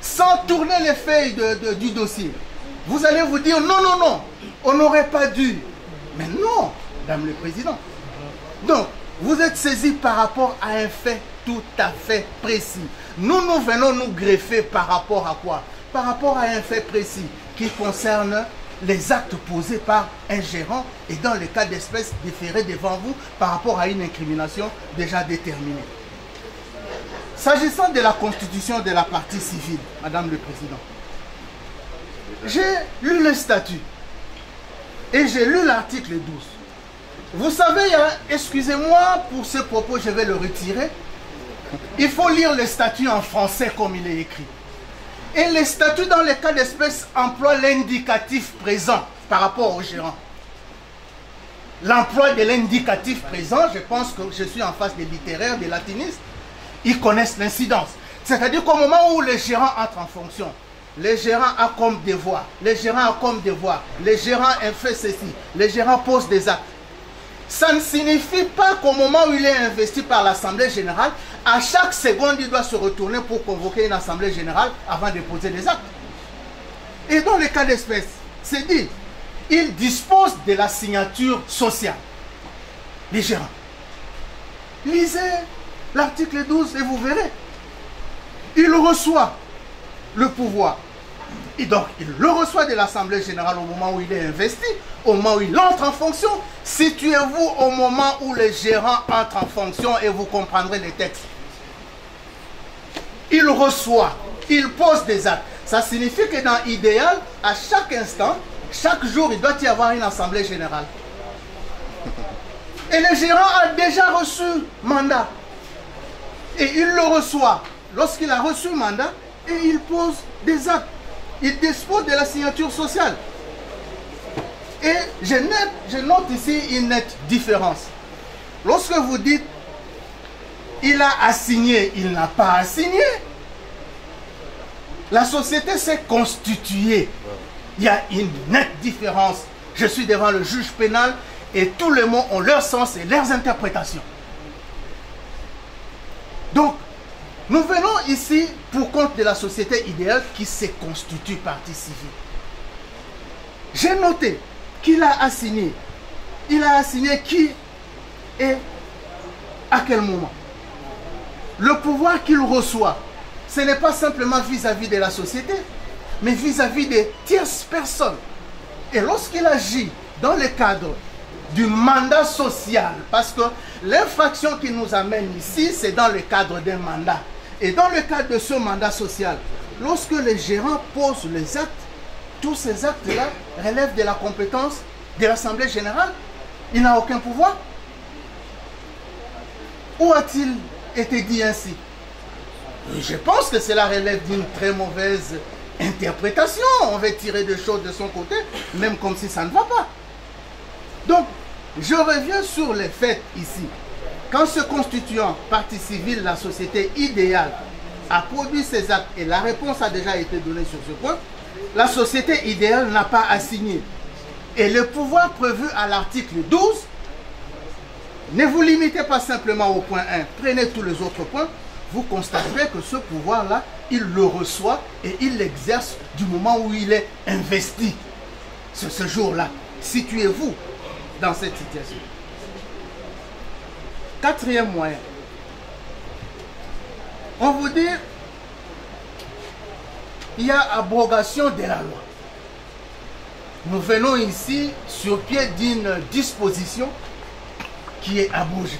sans tourner les feuilles du dossier, vous allez vous dire non, non, non, on n'aurait pas dû. Mais non, Madame le Président. Donc, vous êtes saisi par rapport à un fait tout à fait précis. Nous venons nous greffer par rapport à quoi? Par rapport à un fait précis qui concerne les actes posés par un gérant et dans le cas d'espèce déféré devant vous par rapport à une incrimination déjà déterminée. S'agissant de la constitution de la partie civile, Madame le Président, j'ai lu le statut et j'ai lu l'article 12. Vous savez, excusez-moi pour ce propos, je vais le retirer. Il faut lire le statut en français comme il est écrit. Et le statut dans le cas d'espèce emploie l'indicatif présent par rapport au gérant. L'emploi de l'indicatif présent, je pense que je suis en face des littéraires, des latinistes, ils connaissent l'incidence. C'est-à-dire qu'au moment où le gérant entre en fonction, le gérant a comme devoir, le gérant a comme devoir, le gérant a fait ceci, le gérant pose des actes. Ça ne signifie pas qu'au moment où il est investi par l'Assemblée générale, à chaque seconde, il doit se retourner pour convoquer une Assemblée générale avant de poser des actes. Et dans le cas d'espèce, c'est dit, il dispose de la signature sociale des gérants. Lisez l'article 12 et vous verrez. Il reçoit le pouvoir. Et donc, il le reçoit de l'Assemblée générale au moment où il est investi, au moment où il entre en fonction. Situez-vous au moment où le gérant entre en fonction et vous comprendrez les textes. Il reçoit, il pose des actes. Ça signifie que dans l'idéal, à chaque instant, chaque jour, il doit y avoir une Assemblée générale. Et le gérant a déjà reçu mandat. Et il le reçoit. Lorsqu'il a reçu mandat, et il pose des actes. Il dispose de la signature sociale. Et je note ici une nette différence. Lorsque vous dites il a assigné, il n'a pas assigné, la société s'est constituée. Il y a une nette différence. Je suis devant le juge pénal et tous les mots ont leur sens et leurs interprétations. Donc, nous venons ici pour compte de la société idéale qui se constitue partie civile. J'ai noté qu'il a assigné. Il a assigné qui et à quel moment. Le pouvoir qu'il reçoit, ce n'est pas simplement vis-à-vis de la société, mais vis-à-vis des tierces personnes. Et lorsqu'il agit dans le cadre du mandat social, parce que l'infraction qui nous amène ici, c'est dans le cadre d'un mandat. Et dans le cadre de ce mandat social, lorsque les gérants posent les actes, tous ces actes-là relèvent de la compétence de l'Assemblée générale. Il n'a aucun pouvoir. Où a-t-il été dit ainsi? Je pense que cela relève d'une très mauvaise interprétation. On va tirer des choses de son côté, même comme si ça ne va pas. Donc, je reviens sur les faits ici. Quand se constituant partie civile, la société idéale a produit ses actes et la réponse a déjà été donnée sur ce point, la société idéale n'a pas assigné. Et le pouvoir prévu à l'article 12, ne vous limitez pas simplement au point 1, prenez tous les autres points, vous constaterez que ce pouvoir-là, il le reçoit et il l'exerce du moment où il est investi. C'est ce jour-là. Situez-vous dans cette situation. Quatrième moyen. On vous dit, il y a abrogation de la loi. Nous venons ici sur pied d'une disposition qui est abrogée.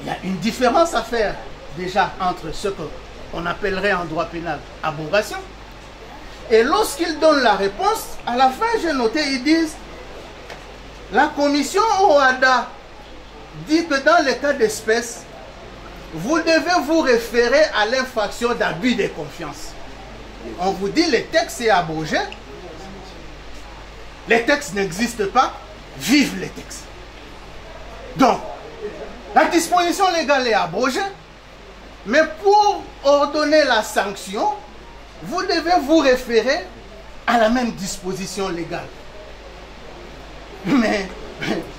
Il y a une différence à faire déjà entre ce qu'on appellerait en droit pénal abrogation. Et lorsqu'ils donnent la réponse, à la fin, j'ai noté, ils disent, la commission OHADA dit que dans le cas d'espèce, vous devez vous référer à l'infraction d'abus de confiance. On vous dit le texte est abrogé, le texte n'existe pas, Vive les textes. Donc, la disposition légale est abrogée, mais pour ordonner la sanction, vous devez vous référer à la même disposition légale. Mais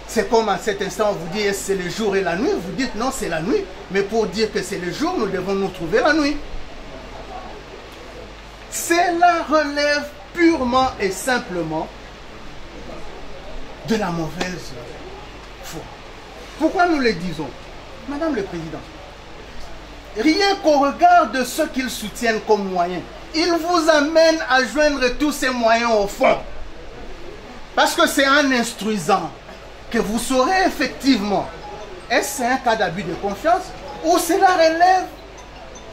c'est comme à cet instant, on vous dit c'est le jour et la nuit, vous dites non, c'est la nuit. Mais pour dire que c'est le jour, nous devons nous trouver la nuit. Cela relève purement et simplement de la mauvaise foi. Pourquoi nous le disons? Madame le Président, rien qu'au regard de ce qu'ils soutiennent comme moyens, ils vous amènent à joindre tous ces moyens au fond. Parce que c'est en instruisant que vous saurez effectivement, est-ce un cas d'abus de confiance ou cela relève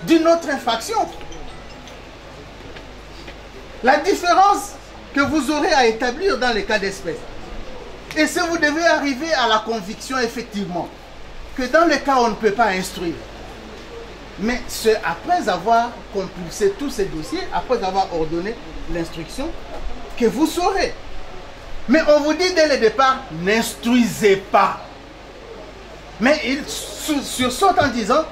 d'une autre infraction. La différence que vous aurez à établir dans les cas d'espèce. Et si vous devez arriver à la conviction effectivement que dans les cas où on ne peut pas instruire, mais c'est après avoir compulsé tous ces dossiers, après avoir ordonné l'instruction, que vous saurez. Mais on vous dit dès le départ, n'instruisez pas. Mais il sursaute en disant,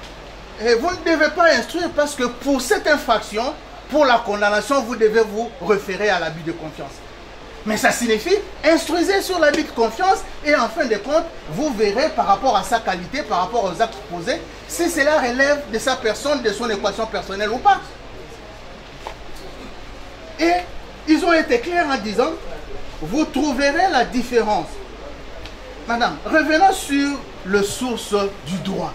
vous ne devez pas instruire parce que pour cette infraction, pour la condamnation, vous devez vous référer à l'abus de confiance. Mais ça signifie, instruisez sur l'abus de confiance et en fin de compte, vous verrez par rapport à sa qualité, par rapport aux actes posés, si cela relève de sa personne, de son équation personnelle ou pas. Et ils ont été clairs en disant, vous trouverez la différence. Madame, revenons sur le source du droit,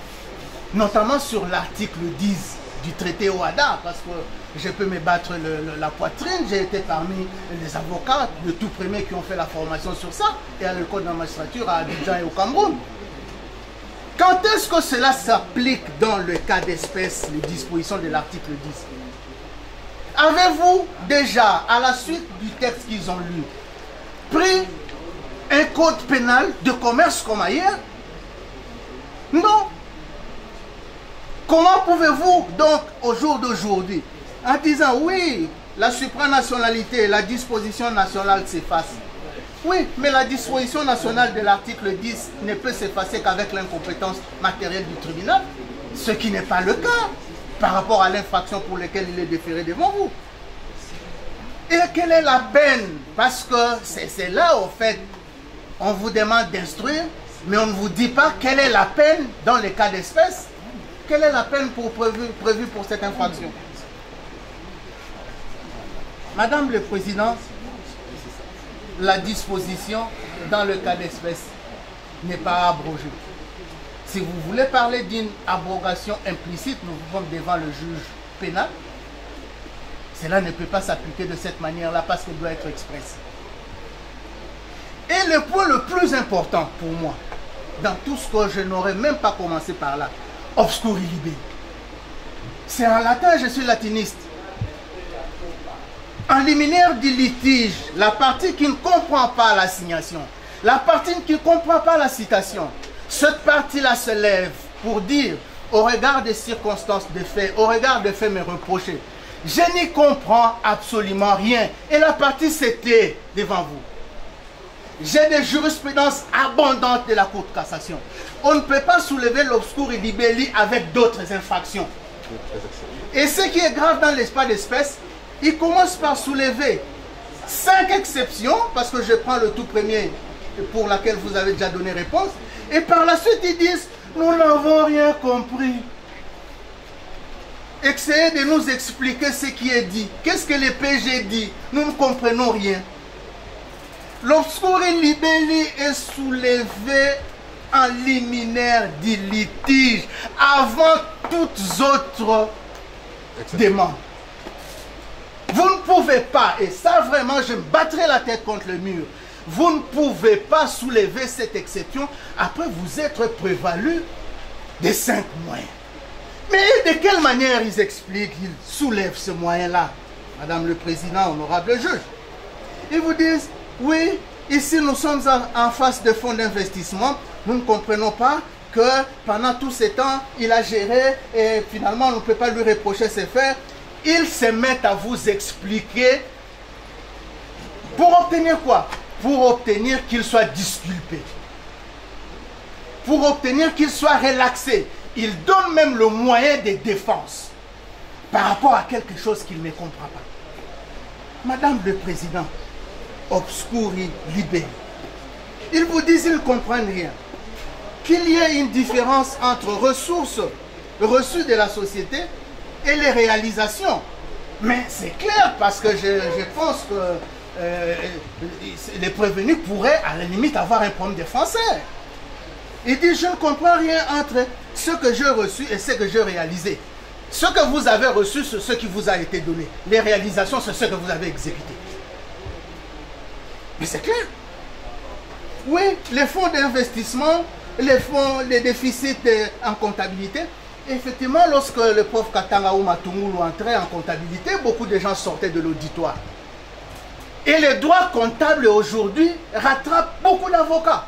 notamment sur l'article 10 du traité OHADA, parce que je peux me battre la poitrine, j'ai été parmi les avocats de tout premier qui ont fait la formation sur ça, et à l'école de la magistrature à Abidjan et au Cameroun. Quand est-ce que cela s'applique dans le cas d'espèce, les dispositions de l'article 10? Avez-vous déjà, à la suite du texte qu'ils ont lu, pris un code pénal de commerce comme ailleurs? Non. Comment pouvez-vous donc, au jour d'aujourd'hui, en disant oui, la supranationalité, la disposition nationale s'efface. Oui, mais la disposition nationale de l'article 10 ne peut s'effacer qu'avec l'incompétence matérielle du tribunal, ce qui n'est pas le cas par rapport à l'infraction pour laquelle il est déféré devant vous. Et quelle est la peine? Parce que c'est là, au fait, on vous demande d'instruire, mais on ne vous dit pas quelle est la peine dans les cas d'espèce. Quelle est la peine prévue pour cette infraction? Madame le Président, la disposition dans le cas d'espèce n'est pas abrogée. Si vous voulez parler d'une abrogation implicite, nous sommes devant le juge pénal. Cela ne peut pas s'appliquer de cette manière-là parce qu'elle doit être expresse. Et le point le plus important pour moi, dans tout ce que je n'aurais même pas commencé par là, obscuri libe. C'est en latin, je suis latiniste. En liminaire du litige, la partie qui ne comprend pas l'assignation, la partie qui ne comprend pas la citation, cette partie-là se lève pour dire, au regard des circonstances des faits, au regard des faits me reprochés, je n'y comprends absolument rien. Et la partie c'était devant vous. J'ai des jurisprudences abondantes de la Cour de cassation. On ne peut pas soulever l'obscur libelli avec d'autres infractions. Et ce qui est grave dans l'espace d'espèce, il commence par soulever 5 exceptions, parce que je prends le tout premier pour laquelle vous avez déjà donné réponse, et par la suite ils disent, nous n'avons rien compris. Essayez de nous expliquer ce qui est dit. Qu'est-ce que le PG dit? Nous ne comprenons rien. L'obscur libelli est soulevé en liminaire du litige avant toutes autres demandes. Vous ne pouvez pas, et ça vraiment je me battrai la tête contre le mur, vous ne pouvez pas soulever cette exception après vous être prévalu des 5 moyens. Mais de quelle manière ils expliquent, ils soulèvent ce moyen-là, Madame le Président, honorable juge? Ils vous disent, oui, ici nous sommes en face de fonds d'investissement, nous ne comprenons pas que pendant tous ces temps, il a géré et finalement on ne peut pas lui reprocher ses faits. Ils se mettent à vous expliquer pour obtenir quoi? pour obtenir qu'il soit disculpé, pour obtenir qu'il soit relaxé. Il donne même le moyen de défense par rapport à quelque chose qu'il ne comprend pas. Madame le Président, obscuri libéré, ils vous disent qu'ils ne comprennent rien. Qu'il y ait une différence entre ressources reçues de la société et les réalisations. Mais c'est clair parce que je pense que les prévenus pourraient à la limite avoir un problème de français. Il dit, je ne comprends rien entre ce que j'ai reçu et ce que j'ai réalisé. Ce que vous avez reçu, c'est ce qui vous a été donné. Les réalisations, c'est ce que vous avez exécuté. Mais c'est clair. Oui, les fonds d'investissement, les déficits en comptabilité, effectivement, lorsque le prof Katanga ou Matungulu entrait en comptabilité, beaucoup de gens sortaient de l'auditoire. Et les droits comptables aujourd'hui rattrapent beaucoup d'avocats.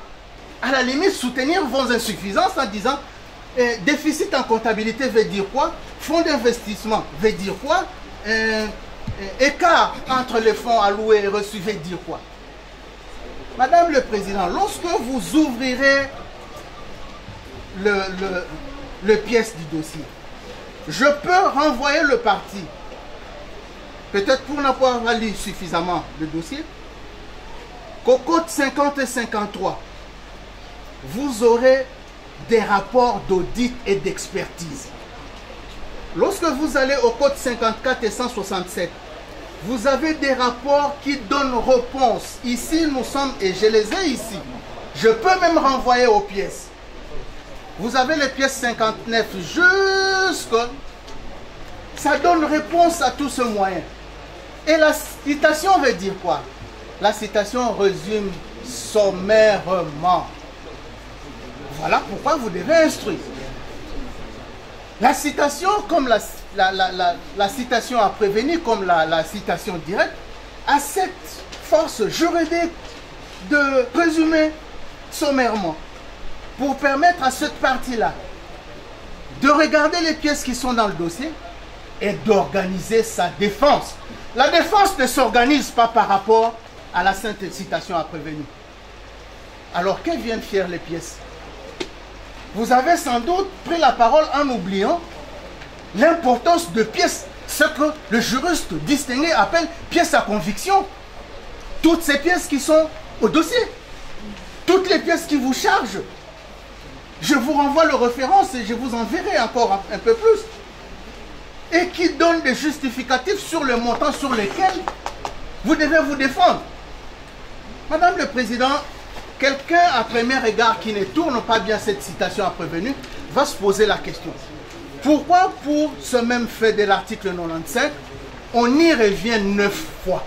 À la limite, soutenir vos insuffisances en disant déficit en comptabilité veut dire quoi? Fonds d'investissement veut dire quoi? Écart entre les fonds alloués et reçus veut dire quoi? Madame le Président, lorsque vous ouvrirez le pièce du dossier, je peux renvoyer le parti, peut-être pour n'avoir lu suffisamment le dossier, qu'au code 50 et 53, vous aurez des rapports d'audit et d'expertise. Lorsque vous allez au code 54 et 167, vous avez des rapports qui donnent réponse. Ici, nous sommes, et je les ai ici. Je peux même renvoyer aux pièces. Vous avez les pièces 59 jusque... Ça donne réponse à tout ce moyen. Et la citation veut dire quoi? La citation résume sommairement. Voilà pourquoi vous devez instruire. La citation, comme la citation à prévenir, comme la citation directe, a cette force juridique de présumer sommairement pour permettre à cette partie-là de regarder les pièces qui sont dans le dossier et d'organiser sa défense. La défense ne s'organise pas par rapport à la sainte citation à prévenir. Alors, que viennent faire les pièces? Vous avez sans doute pris la parole en oubliant l'importance de pièces, ce que le juriste distingué appelle pièces à conviction. Toutes ces pièces qui sont au dossier, toutes les pièces qui vous chargent. Je vous renvoie le référence et je vous enverrai encore un peu plus. Et qui donnent des justificatifs sur le montant sur lesquels vous devez vous défendre. Madame le Président, quelqu'un à premier regard qui ne tourne pas bien cette citation à prévenir va se poser la question. Pourquoi pour ce même fait de l'article 95, on y revient 9 fois?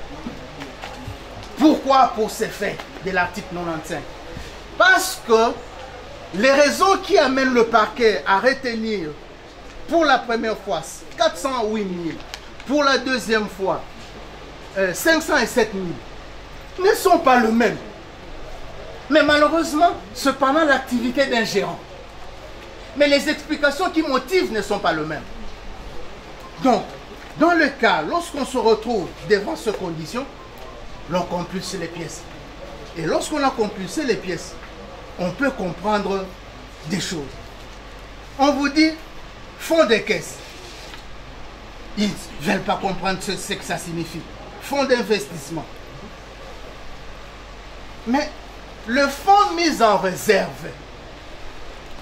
Pourquoi pour ces faits de l'article 95? Parce que les raisons qui amènent le parquet à retenir pour la première fois 408 000, pour la deuxième fois 507 000, ne sont pas le même. Mais malheureusement, cependant, l'activité d'un gérant. Mais les explications qui motivent ne sont pas les mêmes. Donc, dans le cas, lorsqu'on se retrouve devant ces conditions, l'on compulse les pièces. Et lorsqu'on a compulsé les pièces, on peut comprendre des choses. On vous dit, fonds de caisse. Ils ne veulent pas comprendre ce que ça signifie. Fonds d'investissement. Mais le fonds mis en réserve,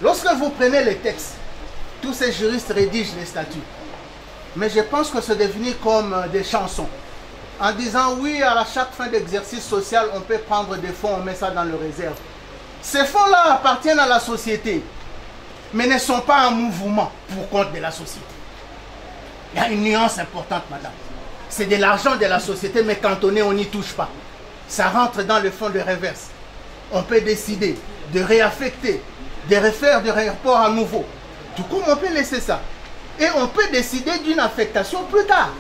lorsque vous prenez les textes, tous ces juristes rédigent les statuts. Mais je pense que c'est devenu comme des chansons. En disant, oui, à chaque fin d'exercice social, on peut prendre des fonds, on met ça dans le réserve. Ces fonds-là appartiennent à la société, mais ne sont pas en mouvement pour compte de la société. Il y a une nuance importante, madame. C'est de l'argent de la société, mais cantonné, on n'y touche pas. Ça rentre dans le fonds de reverse. On peut décider de réaffecter, de refaire des rapports à nouveau. Tout comme on peut laisser ça. Et on peut décider d'une affectation plus tard.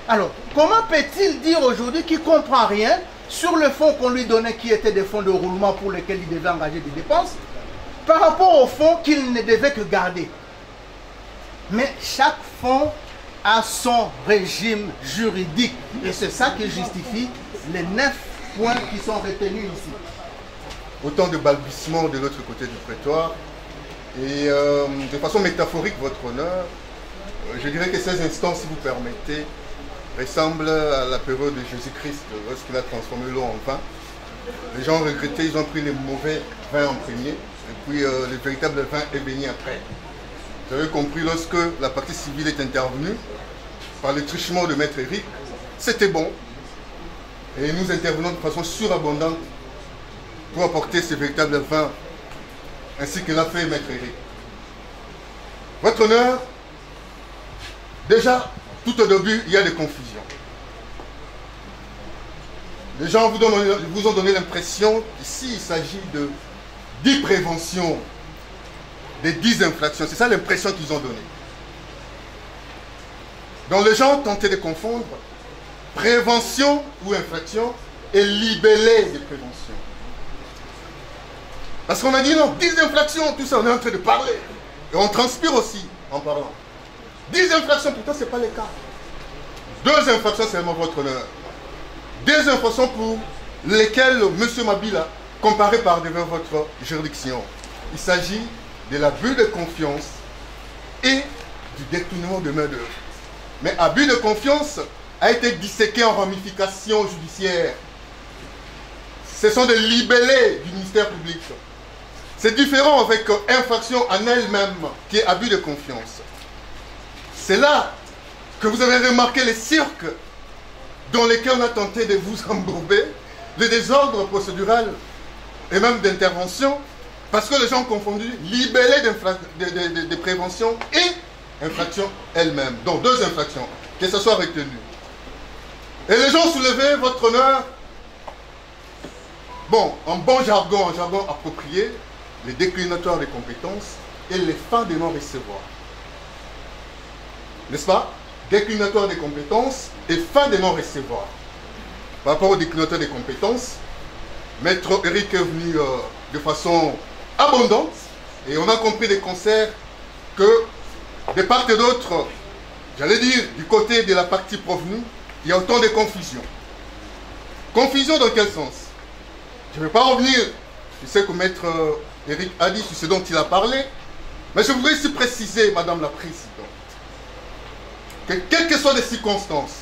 Alors, comment peut-il dire aujourd'hui qu'il ne comprend rien sur le fonds qu'on lui donnait qui était des fonds de roulement pour lesquels il devait engager des dépenses par rapport au fonds qu'il ne devait que garder? Mais chaque fonds a son régime juridique et c'est ça qui justifie les 9 points qui sont retenus ici. Autant de balbutiements de l'autre côté du prétoire. Et de façon métaphorique, votre honneur, je dirais que ces instants, si vous permettez, ressemblent à la période de Jésus-Christ, lorsqu'il a transformé l'eau en vin. Les gens regrettaient, ils ont pris les mauvais vins en premier, et puis le véritable vin est venu après. Vous avez compris, lorsque la partie civile est intervenue, par le truchement de Maître Éric, c'était bon. Et nous intervenons de façon surabondante pour apporter ce véritable vin, ainsi que l'a fait Maître Éric. Votre honneur, déjà, tout au début, il y a des confusions. Les gens vous ont donné l'impression qu'ici, il s'agit de 10 préventions, des 10 infractions. C'est ça l'impression qu'ils ont donnée. Donc les gens tentaient de confondre prévention ou infraction et libellé de prévention. Parce qu'on a dit non, 10 infractions, tout ça, on est en train de parler. Et on transpire aussi en parlant. 10 infractions, pourtant, ce n'est pas le cas. 2 infractions, c'est vraiment votre honneur. 2 infractions pour lesquelles M. Mabila comparé par devant votre juridiction. Il s'agit de l'abus de confiance et du détournement de main d'œuvre. Mais abus de confiance a été disséqué en ramifications judiciaires. Ce sont des libellés du ministère public. C'est différent avec infraction en elle-même, qui est abus de confiance. C'est là que vous avez remarqué les cirques dans lesquels on a tenté de vous embourber, le désordre procédural et même d'intervention, parce que les gens ont confondu libellé de prévention et infraction elle-même. Donc 2 infractions, que ce soit retenu. Et les gens soulevaient votre honneur, bon, en bon jargon, en jargon approprié, les déclinatoires des compétences et les fins de non-recevoir. N'est-ce pas? Déclinatoire des compétences et fin de non-recevoir. Par rapport au déclinatoire des compétences, Maître Éric est venu de façon abondante et on a compris des concerts que de part et d'autre, j'allais dire du côté de la partie provenue, il y a autant de confusion. Confusion dans quel sens? Je ne vais pas revenir, je sais que Maître Éric a dit sur ce dont il a parlé, mais je voudrais ici préciser, Madame la Présidente, que quelles que soient les circonstances,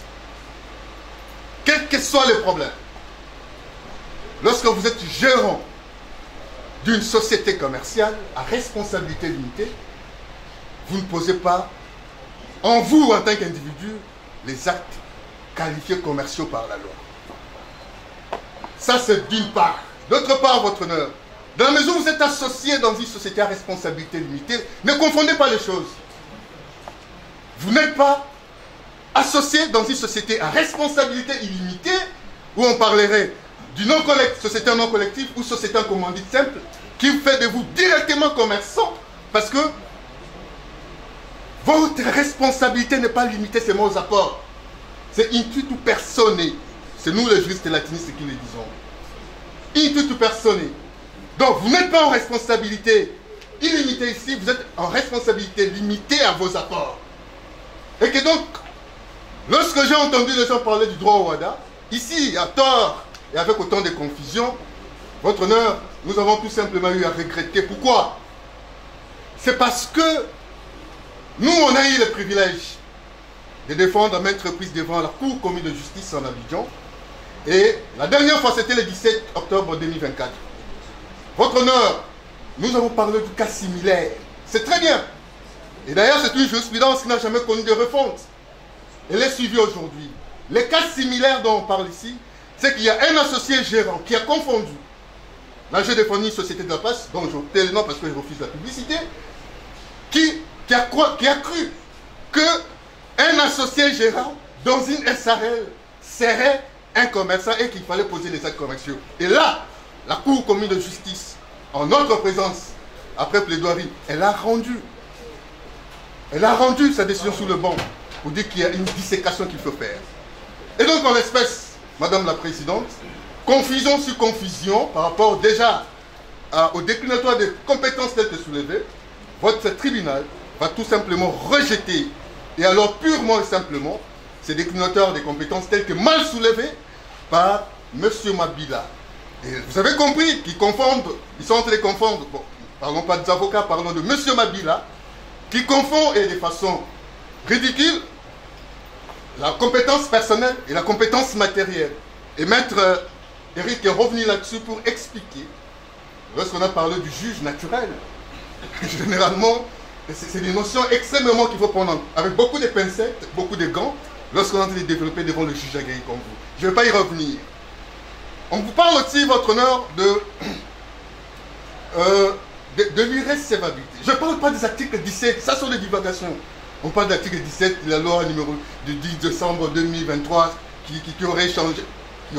quels que soient les problèmes, lorsque vous êtes gérant d'une société commerciale à responsabilité limitée, vous ne posez pas, en vous en tant qu'individu, les actes qualifiés commerciaux par la loi. Ça, c'est d'une part. D'autre part, votre honneur, dans la mesure où vous êtes associé dans une société à responsabilité limitée, ne confondez pas les choses. Vous n'êtes pas associé dans une société à responsabilité illimitée, où on parlerait du société non collective ou société en commandite simple, qui fait de vous directement commerçant, parce que votre responsabilité n'est pas limitée seulement aux apports. C'est intuitu personae. C'est nous les juristes latinistes qui le disons. Intuitu personae. Donc vous n'êtes pas en responsabilité illimitée ici, vous êtes en responsabilité limitée à vos apports. Et que donc, lorsque j'ai entendu les gens parler du droit au WADA, ici, à tort et avec autant de confusion, votre honneur, nous avons tout simplement eu à regretter. Pourquoi? C'est parce que nous, on a eu le privilège de défendre à maintes reprises devant la Cour commune de justice en Abidjan. Et la dernière fois, c'était le 17 octobre 2024. Votre honneur, nous avons parlé du cas similaire. C'est très bien. Et d'ailleurs, c'est une jurisprudence qui n'a jamais connu de refonte. Elle est suivie aujourd'hui. Les cas similaires dont on parle ici, c'est qu'il y a un associé gérant qui a confondu. Là, j'ai défendu une société de la presse, dont je tais le nom parce que je refuse la publicité, qui a cru qu'un associé gérant dans une SARL serait un commerçant et qu'il fallait poser les actes commerciaux. Et là, la Cour commune de justice, en notre présence, après plaidoirie, elle a rendu sa décision sous le banc pour dire qu'il y a une dissécation qu'il faut faire. Et donc, en l'espèce, Madame la Présidente, confusion sur confusion par rapport déjà au déclinatoire des compétences telles que soulevées, votre tribunal va tout simplement rejeter, et alors purement et simplement, ces déclinateurs des compétences telles que mal soulevées par M. Mabila, et vous avez compris qu'ils confondent, ils sont en train de confondre, bon, parlons pas des avocats, parlons de M. Mabila, qui confond, et de façon ridicule, la compétence personnelle et la compétence matérielle. Et Maître Eric est revenu là-dessus pour expliquer, lorsqu'on a parlé du juge naturel, généralement, c'est des notions extrêmement qu'il faut prendre avec beaucoup de pincettes, beaucoup de gants, lorsqu'on est en train de développer devant le juge aguerri comme vous. Je ne vais pas y revenir. On vous parle aussi, votre honneur, de l'irrécevabilité. Je ne parle pas des articles 17, ça sont des divagations. On parle de l'article 17 de la loi numéro du 10 décembre 2023 qui aurait changé, qui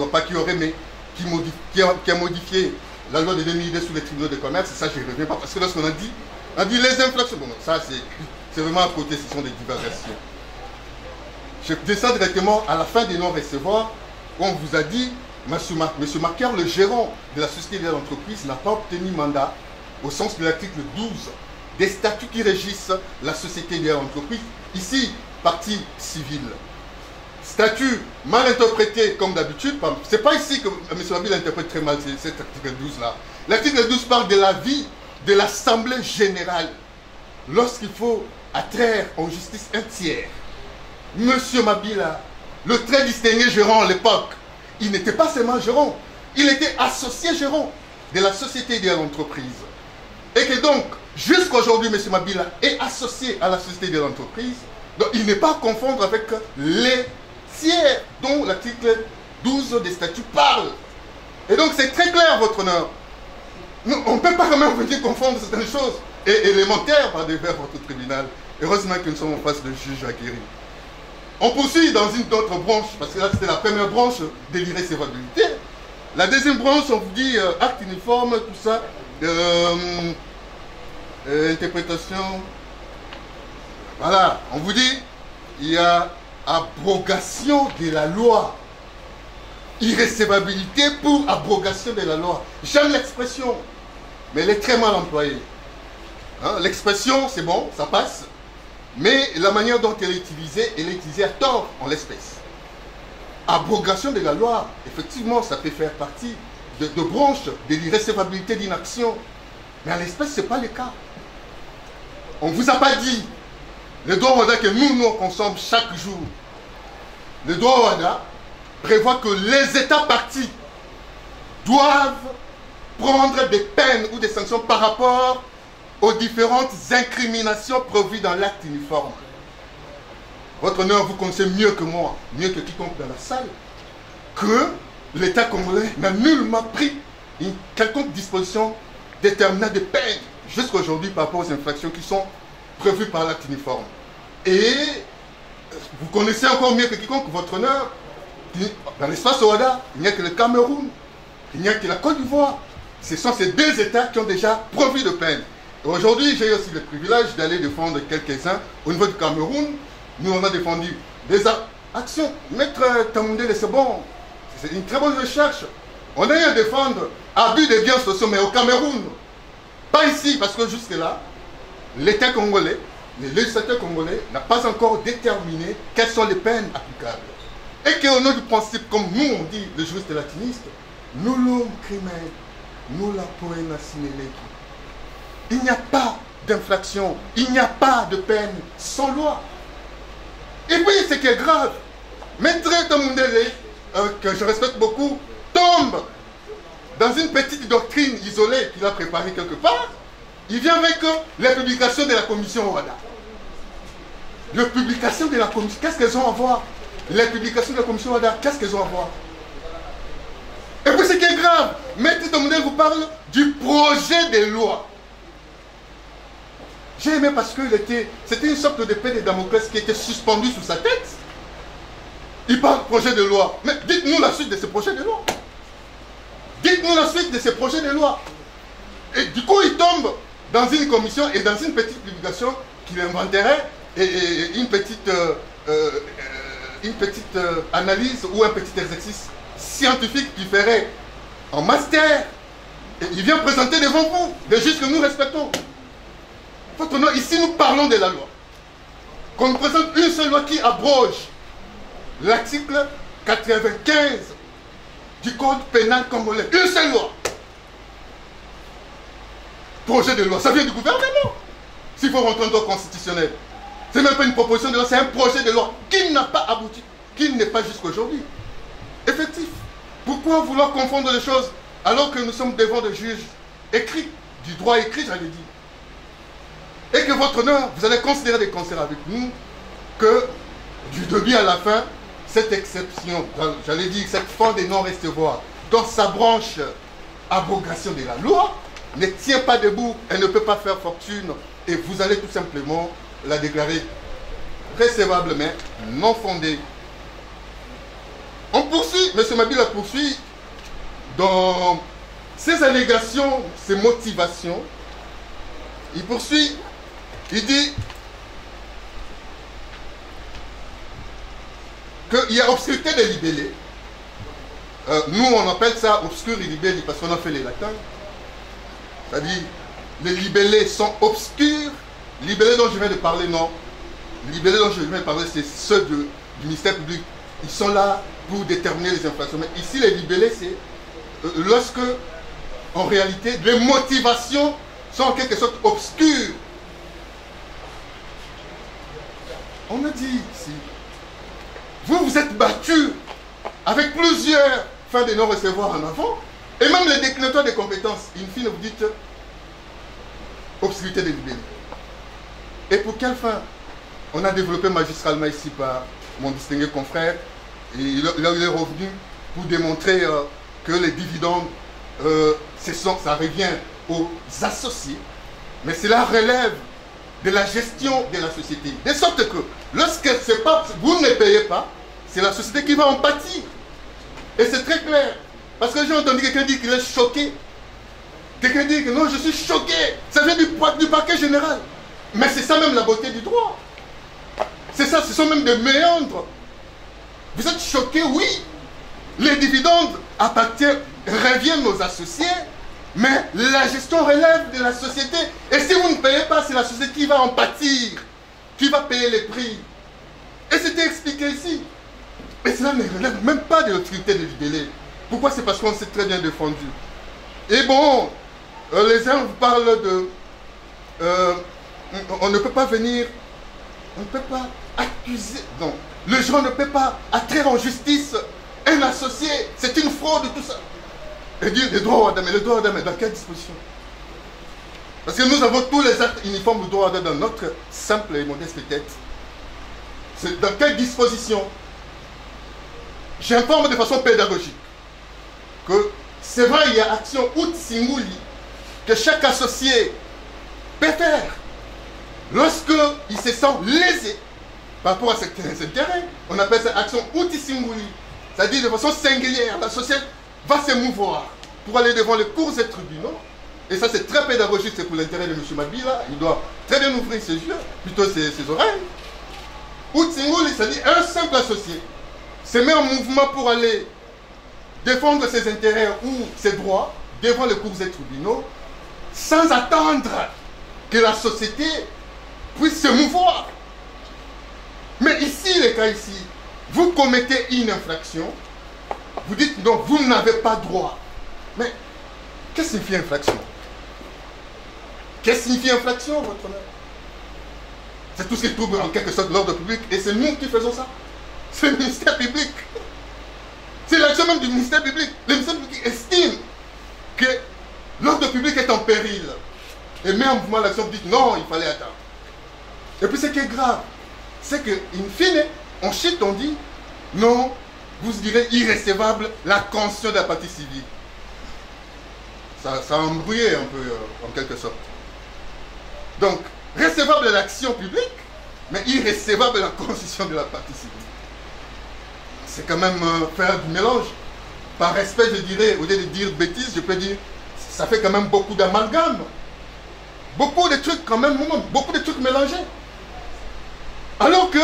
a modifié la loi de 2002 sur les tribunaux de commerce. Ça, je ne reviens pas parce que lorsqu'on a dit les infractions, bon, ça c'est vraiment à côté, ce sont des divagations. Je descends directement à la fin des non-recevoirs où on vous a dit, M. Marquer, le gérant de la société de l'entreprise, n'a pas obtenu mandat au sens de l'article 12 des statuts qui régissent la société de l'entreprise. Ici, partie civile. Statut mal interprété comme d'habitude. Ce n'est pas ici que M. Mabila interprète très mal cet article 12-là. L'article 12 parle de la vie de l'Assemblée générale lorsqu'il faut attraire en justice un tiers. M. Mabila, le très distingué gérant à l'époque, il n'était pas seulement gérant, il était associé gérant de la société de l'entreprise. Et que donc, jusqu'à aujourd'hui, M. Mabila est associé à la société de l'entreprise, donc il n'est pas à confondre avec les tiers dont l'article 12 des statuts parle. Et donc c'est très clair, votre honneur. On ne peut pas quand même venir confondre certaines choses élémentaires par devers votre tribunal. Heureusement que nous sommes en face de juge aguerri. On poursuit dans une autre branche, parce que là c'était la première branche de l'irrécevabilité. La deuxième branche, on vous dit acte uniforme, tout ça, interprétation. Voilà, on vous dit, il y a abrogation de la loi. Irrécevabilité pour abrogation de la loi. J'aime l'expression, mais elle est très mal employée. Hein, l'expression, c'est bon, ça passe. Mais la manière dont elle est utilisée à tort en l'espèce. Abrogation de la loi, effectivement, ça peut faire partie de branches de l'irrécevabilité d'inaction. Mais en l'espèce, ce n'est pas le cas. On ne vous a pas dit le droit WADA que nous consommons chaque jour. Le droit WADA prévoit que les États partis doivent prendre des peines ou des sanctions par rapport aux différentes incriminations prévues dans l'acte uniforme. Votre honneur, vous connaissez mieux que moi, mieux que quiconque dans la salle, que l'État congolais n'a nullement pris une quelconque disposition déterminant de peine jusqu'à aujourd'hui par rapport aux infractions qui sont prévues par l'acte uniforme. Et vous connaissez encore mieux que quiconque, votre honneur, dans l'espace WADA, il n'y a que le Cameroun, il n'y a que la Côte d'Ivoire. Ce sont ces deux États qui ont déjà prévu de peine. Aujourd'hui, j'ai aussi le privilège d'aller défendre quelques-uns. Au niveau du Cameroun, nous on a défendu des actions. Maître Tamoundé, c'est bon, c'est une très bonne recherche. On a eu à défendre abus de biens sociaux, mais au Cameroun. Pas ici, parce que jusque-là, l'État congolais, le législateur congolais n'a pas encore déterminé quelles sont les peines applicables. Et qu'au nom du principe, comme nous on dit, les juristes latinistes, nullum crimen, nulla poena sine lege. Il n'y a pas d'infraction, il n'y a pas de peine sans loi. Et puis, ce qui est grave, Maître Tamundele, que je respecte beaucoup, tombe dans une petite doctrine isolée qu'il a préparée quelque part. Il vient avec les publications de la commission WADA. Les publications de la commission, qu'est-ce qu'elles ont à voir? Les publications de la commission WADA, qu'est-ce qu'elles ont à voir? Et puis, ce qui est grave, Maître Tamundele vous parle du projet de loi. J'ai aimé parce que c'était une sorte d'épée de Damoclès qui était suspendue sous sa tête. Il parle de projet de loi. Mais dites-nous la suite de ce projet de loi. Dites-nous la suite de ce projet de loi. Et du coup, il tombe dans une commission et dans une petite publication qu'il inventerait et une petite analyse ou un petit exercice scientifique qu'il ferait en master. Et il vient présenter devant vous des juges que nous respectons. Ici, nous parlons de la loi. Qu'on nous présente une seule loi qui abroge l'article 95 du code pénal congolais. Une seule loi. Projet de loi, ça vient du gouvernement. S'il faut rentrer en droit constitutionnel. C'est même pas une proposition de loi, c'est un projet de loi qui n'a pas abouti, qui n'est pas jusqu'aujourd'hui effectif. Pourquoi vouloir confondre les choses alors que nous sommes devant des juges écrits, du droit écrit, j'allais dire. Et que votre honneur, vous allez considérer des concerts avec nous, que du début à la fin, cette exception, j'allais dire, cette fin des non-recevoirs, dans sa branche abrogation de la loi, ne tient pas debout, elle ne peut pas faire fortune, et vous allez tout simplement la déclarer recevable, mais non fondée. On poursuit, M. Mabila poursuit dans ses allégations, ses motivations. Il poursuit, il dit qu'il y a obscurité des libellés. Nous, on appelle ça obscur et libellé parce qu'on a fait les latins. C'est-à-dire, les libellés sont obscurs. Libellés dont je viens de parler, non. Les libellés dont je viens de parler, c'est ceux du ministère public. Ils sont là pour déterminer les infractions. Mais ici, les libellés, c'est lorsque, en réalité, les motivations sont en quelque sorte obscures. On a dit ici, vous vous êtes battu avec plusieurs fins de non-recevoir en avant, et même les déclinateurs des compétences, in fine, vous dites obscurité des libellés. Et pour quelle fin? On a développé magistralement ici par mon distingué confrère, et là il est revenu pour démontrer que les dividendes, ça revient aux associés, mais cela relève de la gestion de la société. De sorte que, lorsque vous ne payez pas, c'est la société qui va en pâtir. Et c'est très clair. Parce que j'ai entendu quelqu'un dire qu'il est choqué. Quelqu'un dit que non, je suis choqué. Ça vient du parquet général. Mais c'est ça même la beauté du droit. C'est ça, ce sont même des méandres. Vous êtes choqué, oui. Les dividendes reviennent aux associés, mais la gestion relève de la société. Et si vous ne payez pas, c'est la société qui va en pâtir, qui va payer les prix. Et c'était expliqué ici. Et cela ne relève même pas de l'autorité de libellé. Pourquoi? C'est parce qu'on s'est très bien défendu. Et bon, les uns vous parlent de... on ne peut pas venir, on ne peut pas accuser, non. Le juge ne peut pas attraire en justice un associé. C'est une fraude, tout ça. Et dire le droit d'âme, mais le droit d'âme, dans quelle disposition? Parce que nous avons tous les actes uniformes du droit d'âme dans notre simple et modeste tête. C'est dans quelle disposition? J'informe de façon pédagogique que c'est vrai, il y a action out singuli que chaque associé peut faire lorsqu'il se sent lésé par rapport à certains intérêts. On appelle ça action out singuli. C'est-à-dire de façon singulière, l'associé va se mouvoir pour aller devant les cours et tribunaux. Et ça, c'est très pédagogique, c'est pour l'intérêt de M. Mabila. Il doit très bien ouvrir ses yeux, plutôt ses oreilles. Out singuli, c'est-à-dire un simple associé se met en mouvement pour aller défendre ses intérêts ou ses droits devant les cours et tribunaux sans attendre que la société puisse se mouvoir. Mais ici, le cas ici, vous commettez une infraction, vous dites non, vous n'avez pas droit. Mais qu'est-ce que signifie infraction? Qu'est-ce que signifie infraction, votre honneur? C'est tout ce qui trouble en quelque sorte l'ordre public, et c'est nous qui faisons ça. C'est le ministère public. C'est l'action même du ministère public. Le ministère public estime que l'ordre public est en péril. Et met en mouvement l'action, vous dites non, il fallait attendre. Et puis ce qui est grave, c'est que, in fine, on chute, on dit non, vous direz irrécevable la conscience de la partie civile. Ça a embrouillé un peu, en quelque sorte. Donc, recevable l'action publique, mais irrécevable la constitution de la partie civile. C'est quand même faire du mélange. Par respect, je dirais, au lieu de dire bêtises, je peux dire, ça fait quand même beaucoup d'amalgame. Beaucoup de trucs quand même, beaucoup de trucs mélangés. Alors que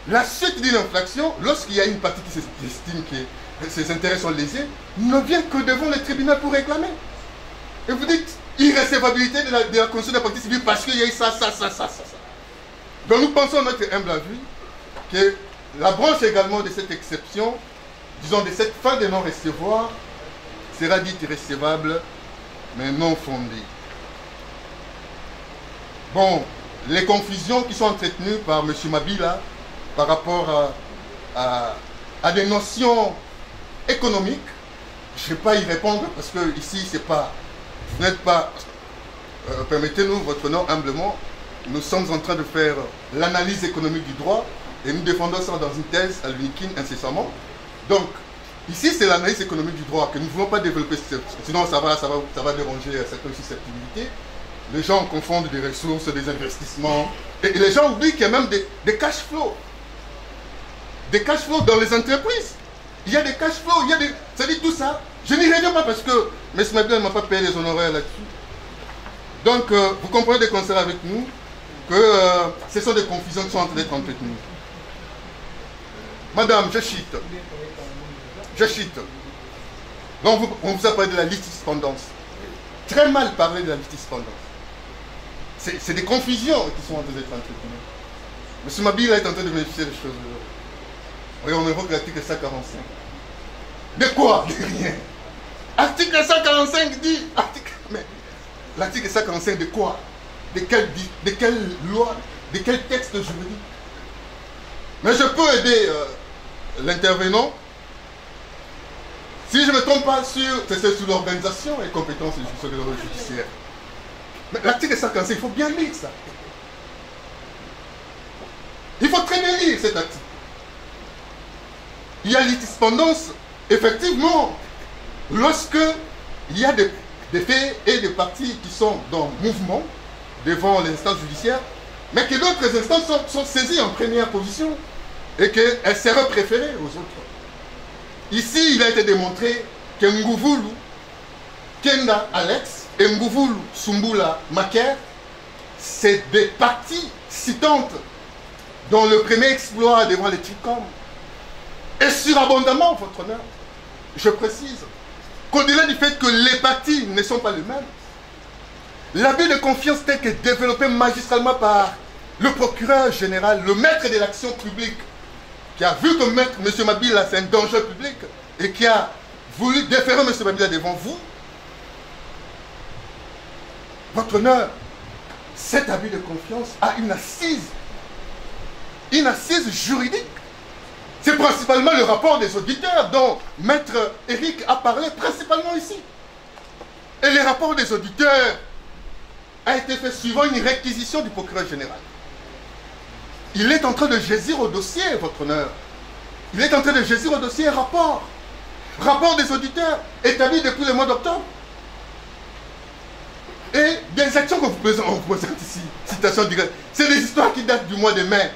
la suite d'une infraction, lorsqu'il y a une partie qui estime que ses intérêts sont lésés, ne vient que devant le tribunal pour réclamer. Et vous dites, irrécevabilité de la constitution de la partie civile parce qu'il y a eu ça. Donc nous pensons, notre humble avis, que la branche également de cette exception disons, de cette fin de non-recevoir sera dite irrecevable, mais non fondée. Bon, les confusions qui sont entretenues par M. Mabila par rapport à des notions économiques, je ne vais pas y répondre parce que ici, c'est pas, vous n'êtes pas, permettez-nous votre nom humblement, nous sommes en train de faire l'analyse économique du droit et nous défendons ça dans une thèse à l'UNIKIN incessamment. Donc, ici, c'est l'analyse économique du droit que nous ne voulons pas développer, sinon ça va déranger certaines susceptibilités. Les gens confondent des ressources, des investissements, et les gens oublient qu'il y a même des cash flows. Des cash flows dans les entreprises. Il y a des cash flows, il y a des... Ça dit tout ça. Je n'y reviens pas parce que M. Mabila ne m'a pas payé les honoraires là-dessus. Donc, vous comprenez des conseils avec nous que ce sont des confusions qui sont en train d'être entretenues. Madame, je chite. Je chite. Donc, on vous a parlé de la litispendance. Très mal parlé de la litispendance. C'est des confusions qui sont en train d'être entretenues. M. Mabila est en train de vérifier les choses. Oui, on évoque l'article 145. De quoi? De rien. Article 145 dit... Mais l'article 145 de quoi? De quelle loi? De quel texte juridique? Mais je peux aider l'intervenant. Si je ne me trompe pas c'est sur l'organisation et compétences du secrétaire judiciaire. Mais l'article 145, il faut bien lire ça. Il faut très bien lire cet article. Il y a litispendance, effectivement, lorsque il y a des faits et des parties qui sont dans mouvement devant les instances judiciaires, mais que d'autres instances sont saisies en première position et qu'elles seraient préférées aux autres. Ici, il a été démontré que Ngouvoulou, Kenda Alex et Ngouvoulou Sumbula Maker, c'est des parties citantes dont le premier exploit devant les TICOM est surabondamment, votre honneur. Je précise qu'au-delà du fait que les partis ne sont pas les mêmes, l'abus de confiance tel que développé magistralement par le procureur général, le maître de l'action publique, qui a vu que M. Mabila c'est un danger public et qui a voulu déférer M. Mabila devant vous, votre honneur, cet abus de confiance a une assise juridique. C'est principalement le rapport des auditeurs dont Maître Eric a parlé principalement ici. Et le rapport des auditeurs a été fait suivant une réquisition du procureur général. Il est en train de saisir au dossier, votre honneur. Il est en train de saisir au dossier un rapport. Rapport des auditeurs établi depuis le mois d'octobre. Et des actions que vous présentez ici, citation directe, c'est des histoires qui datent du mois de mai.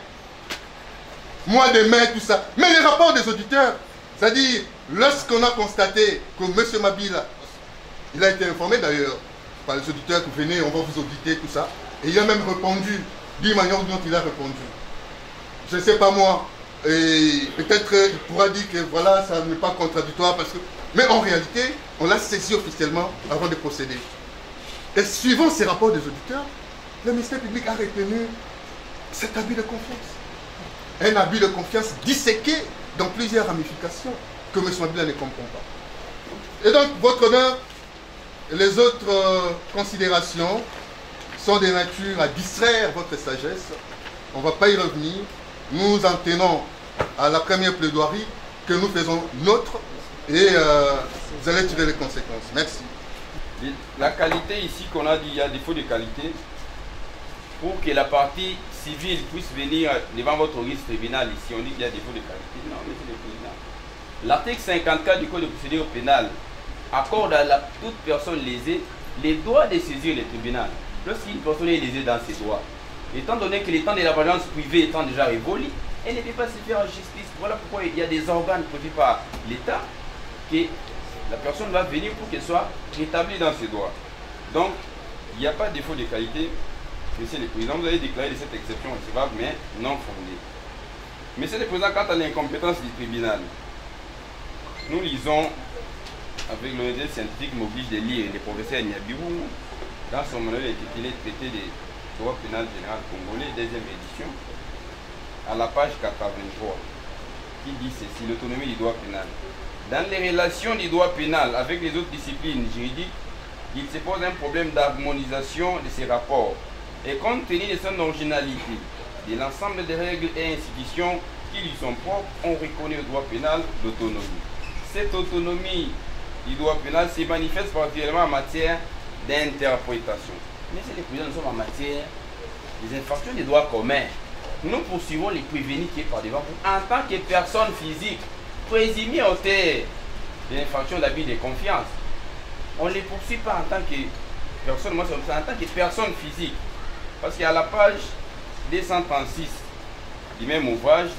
Mois de mai, tout ça. Mais les rapports des auditeurs, c'est-à-dire, lorsqu'on a constaté que M. Mabila, il a été informé d'ailleurs par les auditeurs que venez, on va vous auditer, tout ça, et il a même répondu, d'une manière ou d'une autre, il a répondu. Je ne sais pas moi, et peut-être il pourra dire que voilà, ça n'est pas contradictoire, parce que... mais en réalité, on l'a saisi officiellement avant de procéder. Et suivant ces rapports des auditeurs, le ministère public a retenu cet abus de confiance. Un abus de confiance disséqué dans plusieurs ramifications que M. Mabila ne comprend pas. Et donc, votre honneur, les autres considérations sont de nature à distraire votre sagesse. On ne va pas y revenir. Nous en tenons à la première plaidoirie que nous faisons nôtre et vous allez tirer les conséquences. Merci. La qualité ici qu'on a dit, il y a défaut de qualité. Pour que la partie civile puisse venir devant votre registre tribunal, ici on dit qu'il y a défaut de qualité. Non, monsieur le président. L'article 54 du Code de procédure pénale accorde à toute personne lésée les droits de saisir le tribunal lorsqu'une personne est lésée dans ses droits. Étant donné que le temps de la vengeance privée étant déjà révolu, elle ne peut pas se faire en justice. Voilà pourquoi il y a des organes prévus par l'État que la personne va venir pour qu'elle soit rétablie dans ses droits. Donc, il n'y a pas de défaut de qualité. Monsieur le Président, vous avez déclaré de cette exception recevable, mais non fondée. Monsieur le Président, quant à l'incompétence du tribunal, nous lisons, avec l'ONG scientifique m'oblige de lire le professeur Niabirou, dans son manuel intitulé Traité des droits pénal général congolais, deuxième édition, à la page 83. qui dit ceci, l'autonomie du droit pénal. Dans les relations du droit pénal avec les autres disciplines juridiques, il se pose un problème d'harmonisation de ces rapports. Et compte tenu de son originalité, de l'ensemble des règles et institutions qui lui sont propres, on reconnaît au droit pénal l'autonomie. Cette autonomie du droit pénal se manifeste particulièrement en matière d'interprétation. Mais c'est les présidents, nous sommes en matière des infractions des droits communs. Nous poursuivons les prévenus qui est par devant vous en tant que personne physique présumée auteur de l'infraction d'abus de confiance. On ne les poursuit pas en tant que personne, moi c'est en tant que personne physique. Parce qu'à la page 236 du même ouvrage,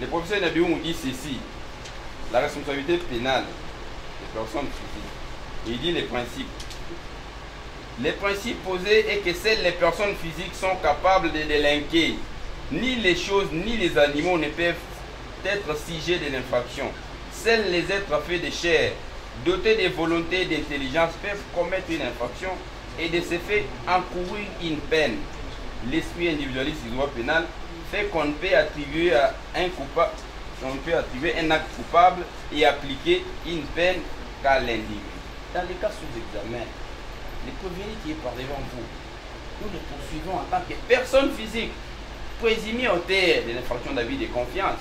le professeur Nabiou nous dit ceci, la responsabilité pénale des personnes physiques. Il dit les principes. Les principes posés est que seules les personnes physiques sont capables de délinquer. Ni les choses ni les animaux ne peuvent être sujets de l'infraction. Seuls les êtres faits de chair, dotés de volonté et d'intelligence, peuvent commettre une infraction et de ce fait encourir une peine. L'esprit individualiste du droit pénal fait qu'on peut attribuer à un coupable, on peut attribuer un acte coupable et appliquer une peine qu'à l'individu. Dans les cas sous examen, les prévenus qui est par devant vous, nous les poursuivons en tant que personne physique présumée auteur de l'infraction d'abus de confiance.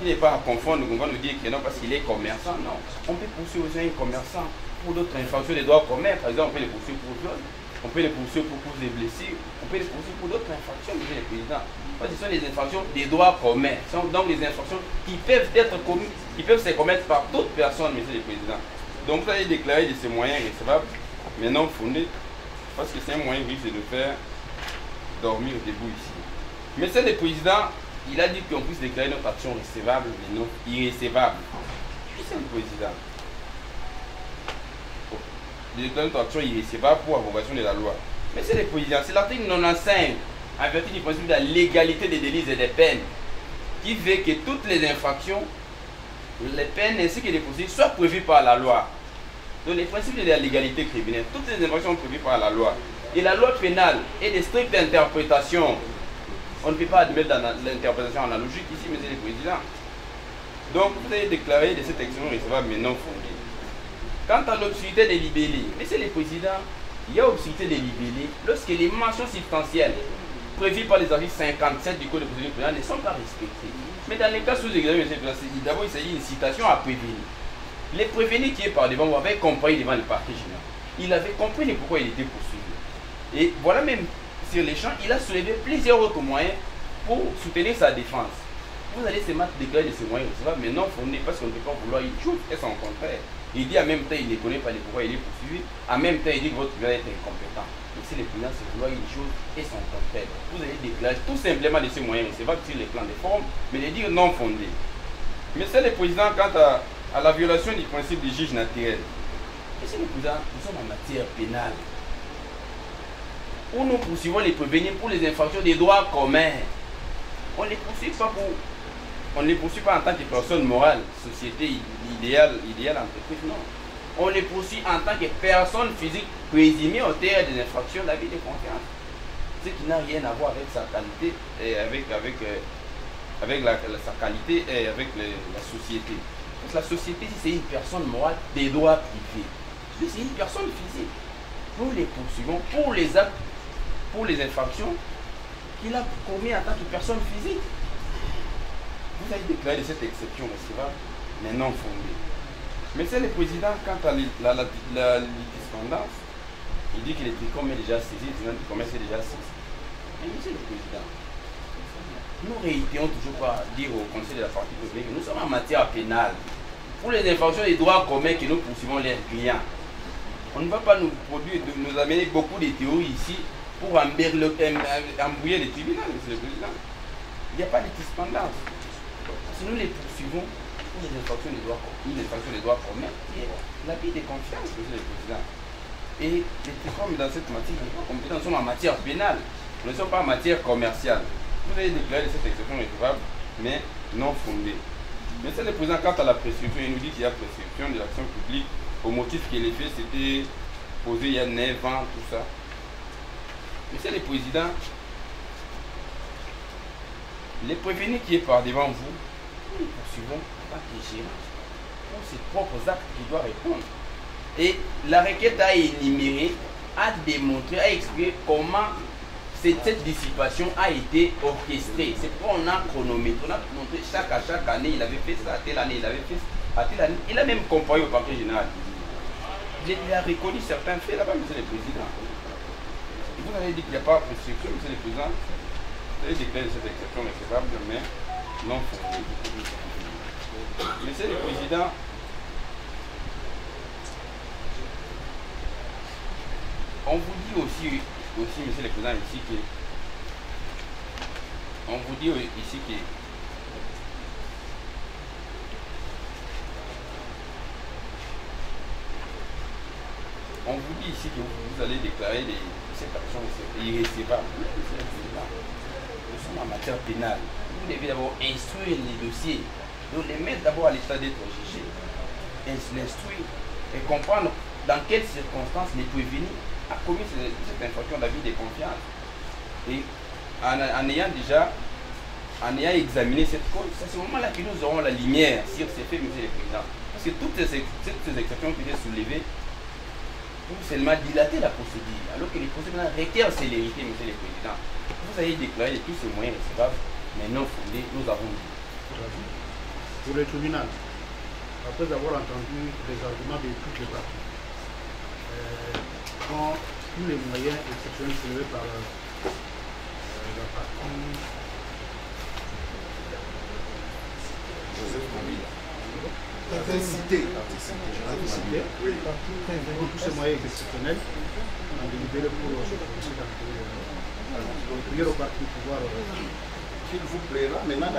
Il n'est pas à confondre, on va nous dire que non parce qu'il est commerçant, non. On peut poursuivre aussi un commerçant pour d'autres infractions des droits communs, par exemple on peut les poursuivre pour viol, on peut les poursuivre pour cause de blessures, on peut les poursuivre pour d'autres infractions, monsieur le Président. Parce que ce sont des infractions des droits communs, ce sont donc des infractions qui peuvent être commises, qui peuvent se commettre par d'autres personnes, monsieur le Président. Donc vous allez déclarer de ces moyens recevables, mais non fondés, parce que c'est un moyen risque de faire dormir debout ici. Monsieur le Président, il a dit qu'on puisse déclarer notre action recevable, mais non irrécevable. Monsieur le Président, de déclarer notre action irrécevable pour abrogation de la loi. Monsieur le Président, c'est l'article 95, en vertu du principe de la légalité des délits et des peines, qui veut que toutes les infractions, les peines ainsi que les poursuites soient prévues par la loi. Donc les principes de la légalité criminelle, toutes les infractions sont prévues par la loi. Et la loi pénale est de stricte interprétation. On ne peut pas admettre l'interprétation analogique ici, monsieur le Président. Donc, vous avez déclaré de cette action recevable mais non fondée. Quant à l'obscurité des libellés, monsieur le Président, il y a obscurité des libellés lorsque les mentions substantielles prévues par les articles 57 du Code de procédure pénale ne sont pas respectées. Mais dans les cas sous examen, monsieur le Président, d'abord il s'agit d'une citation à prévenir. Les prévenus qui est par devant vous avaient compris devant le parquet général. Il avait compris pourquoi il était poursuivi. Et voilà même sur les champs, il a soulevé plusieurs autres moyens pour soutenir sa défense. Vous allez seulement déclarer de ces moyens, mais non fondés parce qu'on ne peut pas vouloir une chose et son contraire. Il dit en même temps il ne connaît pas pourquoi il est poursuivi, en même temps il dit que votre tribunal est incompétent. Donc si le président se vouloir une chose et son contraire, vous allez déclarer tout simplement de ces moyens, c'est pas sur les plans de forme, mais de dire non fondés. Mais c'est le président quant à la violation du principe du juge naturel. Monsieur le Président, nous sommes en matière pénale, où nous poursuivons les prévenus pour les infractions des droits communs. On ne les poursuit pas on ne les poursuit pas en tant que personne morale, société idéale entreprise, non. On les poursuit en tant que personne physique présumée auteur des infractions d'abus de confiance. Ce qui n'a rien à voir avec sa qualité et avec sa qualité et avec la société. Parce que la société, si c'est une personne morale, des droits privés. Si c'est une personne physique, nous les poursuivons pour les actes, pour les infractions qu'il a commis en tant que personne physique. Vous avez déclaré de cette exception recevable, mais non fondée. Monsieur le Président, quant à la litiscondance, il dit que les TICOM est déjà saisi, le tribunal du commerce est déjà saisi. Mais Monsieur le Président, nous réitérons toujours pas dire au Conseil de la partie publique que nous sommes en matière pénale. Pour les infractions des droits communs que nous poursuivons les clients, on ne va pas nous amener beaucoup de théories ici pour embrouiller les tribunaux, Monsieur le Président. Il n'y a pas de litiscondance. Si nous les poursuivons pour les infractions des droits communs, qui est l'abus de confiance, Monsieur le Président. Et les TICOM dans cette matière, nous sommes en matière pénale, nous ne sommes pas en matière commerciale. Vous avez déclaré cette exception recevable, mais non fondée. Monsieur le Président, quant à la prescription, il nous dit qu'il y a prescription de l'action publique au motif que les faits s'étaient posés il y a 9 ans, tout ça. Monsieur le Président, les prévenus qui est par devant vous nous poursuivons pas que gérant pour ses propres actes qui doit répondre. Et la requête a énuméré, a démontré, a expliqué comment cette dissipation a été orchestrée. C'est pourquoi on a chronométré, on a montré chaque année, il avait fait ça, à telle année, il avait fait ça, à telle année. Il a même comparé au parquet général. Il a reconnu certains faits là-bas, monsieur le Président. Et vous avez dit qu'il n'y a pas de prescription, monsieur le Président. Vous avez déclaré cette exception recevable, mais non fondée. Monsieur le Président, on vous dit aussi, monsieur le Président, ici que on vous dit ici que on vous dit ici que vous allez déclarer cette action irrécevable. Nous sommes en matière pénale. Vous devez d'abord instruire les dossiers, donc les mettre d'abord à l'état d'être jugés, l'instruire et comprendre dans quelles circonstances les prévenus a commis cette infraction d'avis de confiance. Et en ayant examiné cette cause, c'est à ce moment-là que nous aurons la lumière sur ces faits, monsieur le Président. Parce que toutes ces exceptions qui étaient soulevées pour seulement dilater la procédure, alors que les procédures requièrent célérité, monsieur le Président. Vous avez déclaré tous ces moyens recevables, mais non fondés, nous avons dit. Pour le tribunal, après avoir entendu les arguments de toutes les parties, quand tous les moyens exceptionnels soulevés par la partie Joseph Kombila. tous ces moyens exceptionnels, on a délibéré pour prier au parti pouvoir. S'il vous plaît, là, maintenant,